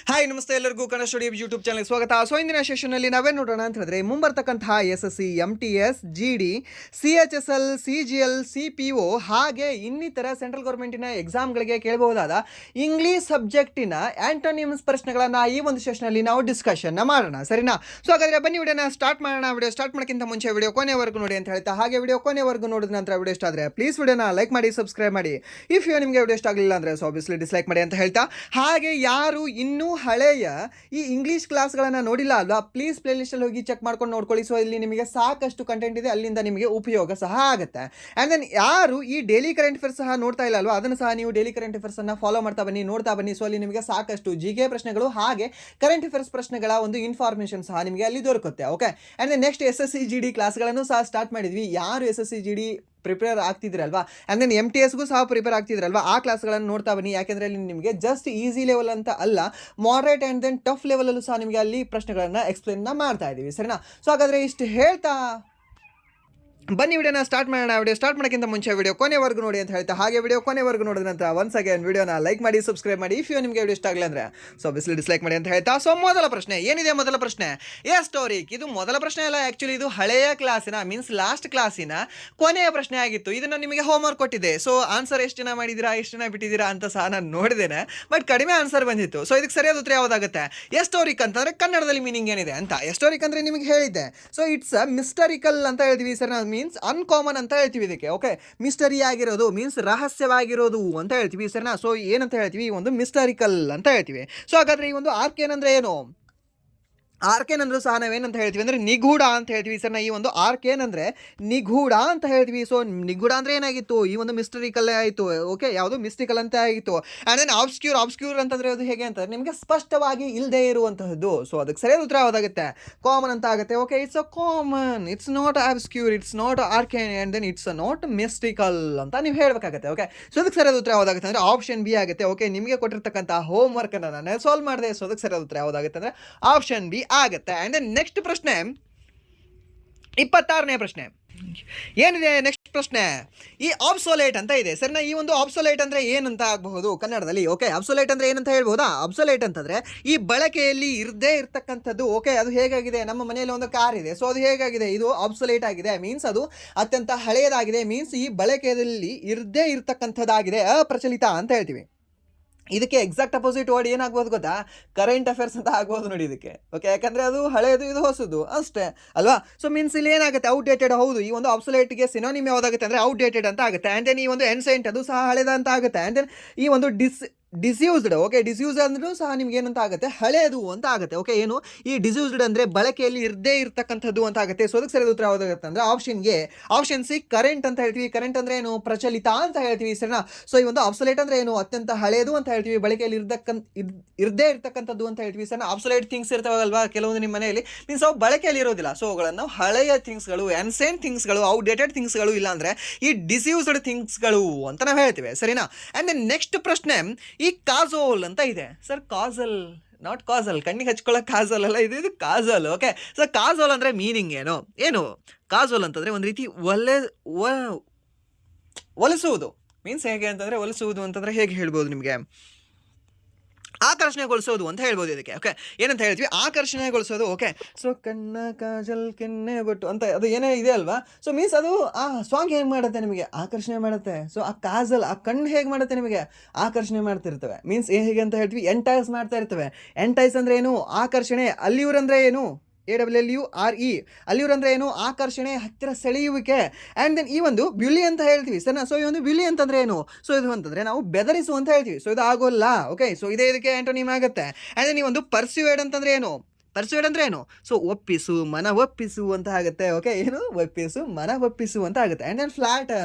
Hi ನಮಸ್ತೆ ಎಲ್ಲರಿಗೂ Kannada studio YouTube channel ಸ್ವಾಗತ. ಸೊ ಇಂದಿನ ಸೆಷನ್ನಲ್ಲಿ ನಾವೇನು ನೋಡೋಣ ಅಂತ ಹೇಳಿದ್ರೆ ಮುಂಬರ್ತಕ್ಕಂತಹ SSC, MTS, GD, CHSL, CGL, CPO ಹಾಗೆ ಇನ್ನಿತರ ಸೆಂಟ್ರಲ್ ಗೌರ್ಮೆಂಟಿನ ಎಕ್ಸಾಮ್ಗಳಿಗೆ ಕೇಳಬಹುದಾದ ಇಂಗ್ಲೀಷ್ ಸಬ್ಜೆಕ್ಟಿನ ಆಂಟೋನಿಮ್ಸ್ ಪ್ರಶ್ನೆಗಳನ್ನು ಈ ಒಂದು ಸೆಷನ್ನಲ್ಲಿ ನಾವು ಡಿಸ್ಕಷನ್ನ ಮಾಡೋಣ, ಸರಿನಾ? ಸೊ ಹಾಗಾದರೆ ಬನ್ನಿ ವಿಡಿಯೋನ ಸ್ಟಾರ್ಟ್ ಮಾಡೋಣ. ವಿಡಿಯೋ ಸ್ಟಾರ್ಟ್ ಮಾಡೋಕ್ಕಿಂತ ಮುಂಚೆ ವಿಡಿಯೋ ಕೊನೆವರೆಗೂ ನೋಡಿ ಅಂತ ಹೇಳ್ತಾ, ಹಾಗೆ ವಿಡಿಯೋ ಕೊನೆವರೆಗೂ ನೋಡಿದ ನಂತರ ವಿಡಿಯೋ ಇಷ್ಟ ಆದರೆ ಪ್ಲೀಸ್ ವಿಡಿಯೋನ ಲೈಕ್ ಮಾಡಿ, ಸಬ್ಸ್ಕ್ರೈಬ್ ಮಾಡಿ. ಇಫ್ ನಿಮಗೆ ವಿಡಿಯೋ ಇಷ್ಟ ಆಗಲಿಲ್ಲ ಅಂದರೆ ಸೊ ಆಬ್ವಿಯಸ್ಲಿ ಡಿಸ್ಲೈಕ್ ಮಾಡಿ ಅಂತ ಹೇಳ್ತಾ, ಹಾಗೆ ಯಾರು ಇನ್ನೂ ಹಳೆಯ ಈ ಇಂಗ್ಲೀಷ್ ಕ್ಲಾಸ್ಗಳನ್ನು ನೋಡಿಲ್ಲ ಅಲ್ವಾ, ಪ್ಲೀಸ್ ಪ್ಲೇಲಿಸ್ಟಲ್ಲಿ ಹೋಗಿ ಚೆಕ್ ಮಾಡ್ಕೊಂಡು ನೋಡ್ಕೊಳ್ಳಿ. ಸೊ ಇಲ್ಲಿ ನಿಮಗೆ ಸಾಕಷ್ಟು ಕಂಟೆಂಟ್ ಇದೆ, ಅಲ್ಲಿಂದ ನಿಮಗೆ ಉಪಯೋಗ ಸಹ ಆಗುತ್ತೆ. ಆ್ಯಂಡ್ ದೆನ್ ಯಾರು ಈ ಡೈಲಿ ಕರೆಂಟ್ ಅಫೇರ್ಸ್ ಸಹ ನೋಡ್ತಾ ಇಲ್ಲ ಅಲ್ವಾ, ಅದನ್ನು ಸಹ ನೀವು ಡೈಲಿ ಕರೆಂಟ್ ಅಫೇರ್ಸನ್ನು ಫಾಲೋ ಮಾಡ್ತಾ ಬನ್ನಿ, ನೋಡ್ತಾ ಬನ್ನಿ. ಸೊ ಅಲ್ಲಿ ನಿಮಗೆ ಸಾಕಷ್ಟು GK ಪ್ರಶ್ನೆಗಳು ಹಾಗೆ ಕರೆಂಟ್ ಅಫೇರ್ಸ್ ಪ್ರಶ್ನೆಗಳ ಒಂದು ಇನ್ಫಾರ್ಮೇಷನ್ ಸಹ ನಿಮಗೆ ಅಲ್ಲಿ ದೊರಕುತ್ತೆ. Okay, and then next SSC GD ಕ್ಲಾಸ್ಗಳನ್ನು ಸಹ ಸ್ಟಾರ್ಟ್ ಮಾಡಿದ್ವಿ. ಯಾರು SSC GD ಪ್ರಿಪೇರ್ ಆಗ್ತಿದ್ರಲ್ವಾ, ಆ್ಯಂಡ್ ದೆನ್ MTSಗೂ ಸಹ ಪ್ರಿಪೇರ್ ಆಗ್ತಿದ್ರಲ್ವಾ, ಆ ಕ್ಲಾಸ್ಗಳನ್ನು ನೋಡ್ತಾ ಬನ್ನಿ. ಯಾಕೆಂದರೆ ಅಲ್ಲಿ ನಿಮಗೆ ಜಸ್ಟ್ ಈಸಿ ಲೆವೆಲ್ ಅಂತ ಅಲ್ಲ, ಮಾಡ್ರೇಟ್ ಆ್ಯಂಡ್ ದೆನ್ ಟಫ್ ಲೆವೆಲಲ್ಲೂ ಸಹ ನಿಮಗೆ ಅಲ್ಲಿ ಪ್ರಶ್ನೆಗಳನ್ನು ಎಕ್ಸ್ಪ್ಲೇನ್ನ ಮಾಡ್ತಾ ಇದ್ದೀವಿ, ಸರಿನಾ? ಸೊ ಹಾಗಾದರೆ ಇಷ್ಟು ಹೇಳ್ತಾ ಬನ್ನಿ ವಿಡಿಯೋನ ಸ್ಟಾರ್ಟ್ ಮಾಡೋಣ. ವಿಡಿಯೋ ಸ್ಟಾರ್ಟ್ ಮಾಡೋಕ್ಕಿಂತ ಮುಂಚೆ ವಿಡಿಯೋ ಕೊನೆವರೆಗೂ ನೋಡಿ ಅಂತ ಹೇಳ್ತಾ, ಹಾಗೆ ವಿಡಿಯೋ ಕೊನೆವರೆಗೂ ನೋಡಿದ ನಂತರ ಒನ್ಸ್ ಅಗೇನ್ ವಿಡಿಯೋನ ಲೈಕ್ ಮಾಡಿ, ಸಬ್ಸ್ಕ್ರೈಬ್ ಮಾಡಿ. ಇಫ್ ನಿಮಗೆ ವಿಡಿಯೋ ಇಷ್ಟ ಆಗಲ್ಲ ಅಂದರೆ ಸೊ ಆಬ್ವಿಯಸ್ಲಿ ಡಿಸ್ಲೈಕ್ ಮಾಡಿ ಅಂತ ಹೇಳ್ತಾ, ಸೊ ಮೊದಲ ಪ್ರಶ್ನೆ ಏನಿದೆ? ಮೊದಲ ಪ್ರಶ್ನೆ ಹಿಸ್ಟೋರಿಕ್. ಇದು ಮೊದಲ ಪ್ರಶ್ನೆ ಅಲ್ಲ, ಆ್ಯಕ್ಚುಲಿ ಇದು ಹಳೆಯ ಕ್ಲಾಸಿನ ಮೀನ್ಸ್ ಲಾಸ್ಟ್ ಕ್ಲಾಸಿನ ಕೊನೆಯ ಪ್ರಶ್ನೆ ಆಗಿತ್ತು. ಇದನ್ನು ನಿಮಗೆ ಹೋಮ್ವರ್ಕ್ ಕೊಟ್ಟಿದ್ದೆ. ಸೊ ಆನ್ಸರ್ ಎಷ್ಟು ಜನ ಮಾಡಿದ್ದೀರಾ, ಎಷ್ಟು ಜನ ಬಿಟ್ಟಿದ್ದೀರಾ ಅಂತ ಸಹ ನಾನು ನೋಡಿದ್ದೇನೆ, ಬಟ್ ಕಡಿಮೆ ಆನ್ಸರ್ ಬಂದಿತ್ತು. ಸೊ ಇದಕ್ಕೆ ಸರಿಯಾದ ಉತ್ತರ ಯಾವುದಾಗುತ್ತೆ? ಹಿಸ್ಟೋರಿಕ್ ಅಂತಂದರೆ ಕನ್ನಡದಲ್ಲಿ ಮೀನಿಂಗ್ ಏನಿದೆ ಅಂತ. ಹಿಸ್ಟೋರಿಕ್ ಅಂದರೆ ನಿಮಗೆ ಹೇಳಿದ್ದೆ, ಸೊ ಇಟ್ಸ್ ಮಿಸ್ಟರಿಕಲ್ ಅಂತ ಹೇಳ್ತೀವಿ ಸರ್, ಮೀನ್ಸ್ ಅನ್ಕಾಮನ್ ಅಂತ ಹೇಳ್ತೀವಿ ಇದಕ್ಕೆ. ಓಕೆ, ಮಿಸ್ಟರಿ ಆಗಿರೋದು ಮೀನ್ಸ್ ರಹಸ್ಯವಾಗಿರೋದು ಅಂತ ಹೇಳ್ತೀವಿ ಸರಿನಾ? ಸೊ ಏನಂತ ಹೇಳ್ತೀವಿ? ಈ ಒಂದು ಮಿಸ್ಟರಿಕಲ್ ಅಂತ ಹೇಳ್ತೀವಿ. ಸೊ ಹಾಗಾದ್ರೆ ಈ ಒಂದು ಆರ್ಕೇನ್ ಅಂದ್ರೆ ಏನು? ಆರ್ಕೇನ್ ಅಂದ್ರೂ ಸಹ ನಾವೇನಂತ ಹೇಳ್ತೀವಿ ಅಂದರೆ ನಿಗೂಢ ಅಂತ ಹೇಳ್ತೀವಿ ಸರ್. ಈ ಒಂದು ಆರ್ಕೇನ್ ಅಂದರೆ ನಿಗೂಢ ಅಂತ ಹೇಳ್ತೀವಿ. ಸೊ ನಿಗೂಢ ಅಂದರೆ ಏನಾಗಿತ್ತು? ಈ ಒಂದು ಮಿಸ್ಟರಿಕಲ್ ಆಯಿತು. ಓಕೆ, ಯಾವುದು ಮಿಸ್ಟಿಕಲ್ ಅಂತ ಆಗಿತ್ತು. ಆ್ಯಂಡ್ ದೆನ್ ಆಬ್ಸ್ಕ್ಯೂರ್ ಅಂತಂದರೆ ಅದು ಹೇಗೆ ಅಂತಂದರೆ ನಿಮಗೆ ಸ್ಪಷ್ಟವಾಗಿ ಇಲ್ಲದೆ ಇರುವಂತಹದ್ದು. ಸೊ ಅದಕ್ಕೆ ಸರಿಯಾದ ಉತ್ತರ ಯಾವುದಾಗುತ್ತೆ? ಕಾಮನ್ ಅಂತ ಆಗುತ್ತೆ. Okay, it's a common, it's not obscure, it's not arcane, and then it's not mystical ಅಂತ ನೀವು ಹೇಳಬೇಕಾಗುತ್ತೆ. ಓಕೆ, ಸೊ ಅದಕ್ಕೆ ಸರಿಯಾದ ಉತ್ತರ ಯಾವುದಾಗುತ್ತೆ ಅಂದರೆ ಆಪ್ಷನ್ ಬಿ ಆಗುತ್ತೆ. ಓಕೆ, ನಿಮಗೆ ಕೊಟ್ಟಿರ್ತಕ್ಕಂಥ ಹೋಮ್ ವರ್ಕನ್ನು ನಾನು ಸಾಲ್ವ್ ಮಾಡಿದೆ. ಸೊ ಅದಕ್ಕೆ ಸರಿಯಾದ ಉತ್ತರ ಯಾವುದಾಗುತ್ತೆ ಅಂದರೆ ಆಪ್ಷನ್ ಬಿ ಆಗುತ್ತೆ. ಆ್ಯಂಡ್ ದೆನ್ ನೆಕ್ಸ್ಟ್ ಪ್ರಶ್ನೆ 26ನೇ ಪ್ರಶ್ನೆ ಏನಿದೆ? ನೆಕ್ಸ್ಟ್ ಪ್ರಶ್ನೆ ಈ ಆಬ್ಸೊಲೇಟ್ ಅಂತ ಇದೆ ಸರ್. ಈ ಒಂದು ಆಬ್ಸೊಲೇಟ್ ಅಂದರೆ ಏನಂತ ಆಗಬಹುದು ಕನ್ನಡದಲ್ಲಿ? ಓಕೆ, ಆಬ್ಸೊಲೇಟ್ ಅಂದರೆ ಏನಂತ ಹೇಳ್ಬೋದಾ? ಆಬ್ಸೊಲೇಟ್ ಅಂತಂದರೆ ಈ ಬಳಕೆಯಲ್ಲಿ ಇರದೇ ಇರ್ತಕ್ಕಂಥದ್ದು. ಓಕೆ, ಅದು ಹೇಗಾಗಿದೆ? ನಮ್ಮ ಮನೆಯಲ್ಲಿ ಒಂದು ಕಾರ್ ಇದೆ, ಸೊ ಅದು ಹೇಗಾಗಿದೆ? ಇದು ಆಬ್ಸೊಲೇಟ್ ಆಗಿದೆ, ಮೀನ್ಸ್ ಅದು ಅತ್ಯಂತ ಹಳೆಯದಾಗಿದೆ, ಮೀನ್ಸ್ ಈ ಬಳಕೆಯಲ್ಲಿ ಇರದೇ ಇರ್ತಕ್ಕಂಥದ್ದಾಗಿದೆ, ಅಪ್ರಚಲಿತ ಅಂತ ಹೇಳ್ತೀವಿ. ಇದಕ್ಕೆ ಎಕ್ಸಾಕ್ಟ್ ಅಪೋಸಿಟ್ ವರ್ಡ್ ಏನಾಗ್ಬೋದು ಗೊತ್ತಾ? ಕರೆಂಟ್ ಅಫೇರ್ಸ್ ಅಂತ ಆಗ್ಬೋದು ನೋಡಿ ಇದಕ್ಕೆ. ಓಕೆ, ಯಾಕಂದರೆ ಅದು ಹಳೆಯದು, ಇದು ಹೊಸದು ಅಷ್ಟೇ ಅಲ್ವಾ? ಸೊ ಮೀನ್ಸ್ ಇಲ್ಲಿ ಏನಾಗುತ್ತೆ? ಔಟ್ಡೇಟೆಡ್. ಹೌದು, ಈ ಒಂದು ಆಬ್ಸೊಲೇಟ್ಗೆ ಸಿನೋನಿಮ್ ಯಾವುದಾಗುತ್ತೆ ಅಂದರೆ ಔಟ್ಡೇಟೆಡ್ ಅಂತ ಆಗುತ್ತೆ. ಆ್ಯಂಡ್ ದೆನ್ ಈ ಒಂದು ಎನ್ಸೆಂಟ್ ಅದು ಸಹ ಹಳೆದ ಅಂತ ಆಗುತ್ತೆ. ಆ್ಯಂಡ್ ದೆನ್ ಈ ಒಂದು ಡಿಸ್ಯೂಸ್ಡ್. ಓಕೆ, ಡಿಸ್ಯೂಸ್ ಅಂದ್ರೂ ಸಹ ನಿಮ್ಗೆ ಏನಂತ ಆಗುತ್ತೆ? ಹಳೆಯದು ಅಂತ ಆಗುತ್ತೆ. ಓಕೆ, ಏನು ಈ ಡಿಸ್ಯೂಸ್ಡ್ ಅಂದರೆ ಬಳಕೆಯಲ್ಲಿ ಇರದೇ ಇರ್ತಕ್ಕಂಥದ್ದು ಅಂತ ಆಗುತ್ತೆ. ಸೊ ಅದಕ್ಕೆ ಸರಿಯಾದ ಉತ್ತರ ಯಾವುದಾಗುತ್ತೆ ಅಂದರೆ ಆಪ್ಷನ್ಗೆ ಆಪ್ಷನ್ ಸಿ ಕರೆಂಟ್ ಅಂತ ಹೇಳ್ತೀವಿ. ಕರೆಂಟ್ ಅಂದರೆ ಏನು? ಪ್ರಚಲಿತ ಅಂತ ಹೇಳ್ತೀವಿ ಸರಿನಾ? ಸೊ ಈ ಒಂದು ಆಬ್ಸೊಲೇಟ್ ಅಂದರೆ ಏನು? ಅತ್ಯಂತ ಹಳೆಯದು ಅಂತ ಹೇಳ್ತೀವಿ, ಬಳಕೆಯಲ್ಲಿ ಇರದೇ ಇರ್ತಕ್ಕಂಥದ್ದು ಅಂತ ಹೇಳ್ತೀವಿ ಸರ್. ಆಬ್ಸೊಲೇಟ್ ಥಿಂಗ್ಸ್ ಇರ್ತಾವಲ್ವಾ ಕೆಲವೊಂದು ನಿಮ್ಮ ಮನೆಯಲ್ಲಿ, ಮೀನ್ಸ್ ಅವು ಬಳಕೆಯಲ್ಲಿ ಇರೋದಿಲ್ಲ. ಸೊ ಅವುಗಳನ್ನು ಹಳೆಯ ಥಿಂಗ್ಸ್ಗಳು, ಎನ್ಸೆಂಟ್ ಥಿಂಗ್ಸ್ಗಳು, ಔಟ್ಡೇಟೆಡ್ ಥಿಂಗ್ಸ್ಗಳು, ಇಲ್ಲಾಂದರೆ ಈ ಡಿಸ್ಯೂಸ್ಡ್ ಥಿಂಗ್ಸ್ಗಳು ಅಂತ ನಾವು ಹೇಳ್ತೀವಿ ಸರಿನಾ? ಆ್ಯಂಡ್ ದೆನ್ ನೆಕ್ಸ್ಟ್ ಪ್ರಶ್ನೆ ಈ ಕಾಜೋಲ್ ಅಂತ ಇದೆ ಸರ್. ಕಾಜಲ್, ನಾಟ್ ಕಾಜಲ್, ಕಣ್ಣಿಗೆ ಹಚ್ಕೊಳ್ಳೋ ಕಾಜಲ್ ಅಲ್ಲ, ಇದು ಕಾಜಲ್. ಓಕೆ, ಸೊ ಕಾಜೋಲ್ ಅಂದರೆ ಮೀನಿಂಗ್ ಏನು? ಕಾಜೋಲ್ ಅಂತಂದರೆ ಒಂದು ರೀತಿ ಒಲಿಸುವುದು. ಮೀನ್ಸ್ ಹೇಗೆ ಅಂತಂದರೆ ಒಲಿಸುವುದು ಅಂತಂದರೆ ಹೇಗೆ ಹೇಳ್ಬೋದು ನಿಮಗೆ? ಆಕರ್ಷಣೆಗೊಳಿಸೋದು ಅಂತ ಹೇಳ್ಬೋದು ಇದಕ್ಕೆ. ಓಕೆ, ಏನಂತ ಹೇಳ್ತೀವಿ? ಆಕರ್ಷಣೆಗೊಳಿಸೋದು. ಓಕೆ, ಸೊ ಕಣ್ಣ ಕಾಜಲ್ ಕೆನ್ನೆ ಬಟ್ಟು ಅಂತ ಅದು ಏನೇ ಇದೆ ಅಲ್ವಾ? ಸೊ ಮೀನ್ಸ್ ಅದು ಆ ಸಾಂಗ್ ಹೇಗೆ ಮಾಡುತ್ತೆ ನಿಮಗೆ? ಆಕರ್ಷಣೆ ಮಾಡುತ್ತೆ. ಸೊ ಆ ಕಾಜಲ್, ಆ ಕಣ್ಣು ಹೇಗೆ ಮಾಡುತ್ತೆ ನಿಮಗೆ? ಆಕರ್ಷಣೆ ಮಾಡ್ತಿರ್ತವೆ. ಮೀನ್ಸ್ ಹೇಗೆ ಅಂತ ಹೇಳ್ತೀವಿ? ಎಂಟೈಸ್ ಮಾಡ್ತಾ ಇರ್ತವೆ. ಎಂಟೈಸ್ ಅಂದರೆ ಏನು? ಆಕರ್ಷಣೆ. ಅಲ್ಲಿಯೂರ್ ಅಂದರೆ ಏನು? AWLURE. ಅಲ್ಲಿಯೂರ್ ಅಂದರೆ ಏನು? ಆಕರ್ಷಣೆ, ಹತ್ತಿರ ಸೆಳೆಯುವಿಕೆ. ಆ್ಯಂಡ್ ದೆನ್ ಈ ಒಂದು ಬ್ಯುಲಿ ಅಂತ ಹೇಳ್ತೀವಿ ಸರಿನಾ? ಸೊ ಈ ಒಂದು ಬ್ಯುಲಿ ಅಂತಂದರೆ ಏನು? ಸೊ ಇದು ಅಂತಂದರೆ ನಾವು ಬೆದರಿಸು ಅಂತ ಹೇಳ್ತೀವಿ. ಸೊ ಇದು ಆಗೋಲ್ಲ. ಓಕೆ, ಸೊ ಇದೇ ಇದಕ್ಕೆ ಆ್ಯಂಟೋನಿಮ್ ಆಗುತ್ತೆ. ಆ್ಯಂಡ್ ದೆನ್ ಈ ಒಂದು ಪರ್ಸ್ಯೂಯೇಡ್ ಅಂತಂದರೆ ಏನು? ಪರ್ಸ್ಯೂಯೇಡ್ ಅಂದರೆ ಏನು? ಸೊ ಒಪ್ಪಿಸು, ಮನ ಒಪ್ಪಿಸು ಅಂತ ಆಗುತ್ತೆ. ಓಕೆ, ಏನು? ಒಪ್ಪಿಸು, ಮನ ಒಪ್ಪಿಸು ಅಂತ ಆಗುತ್ತೆ. And then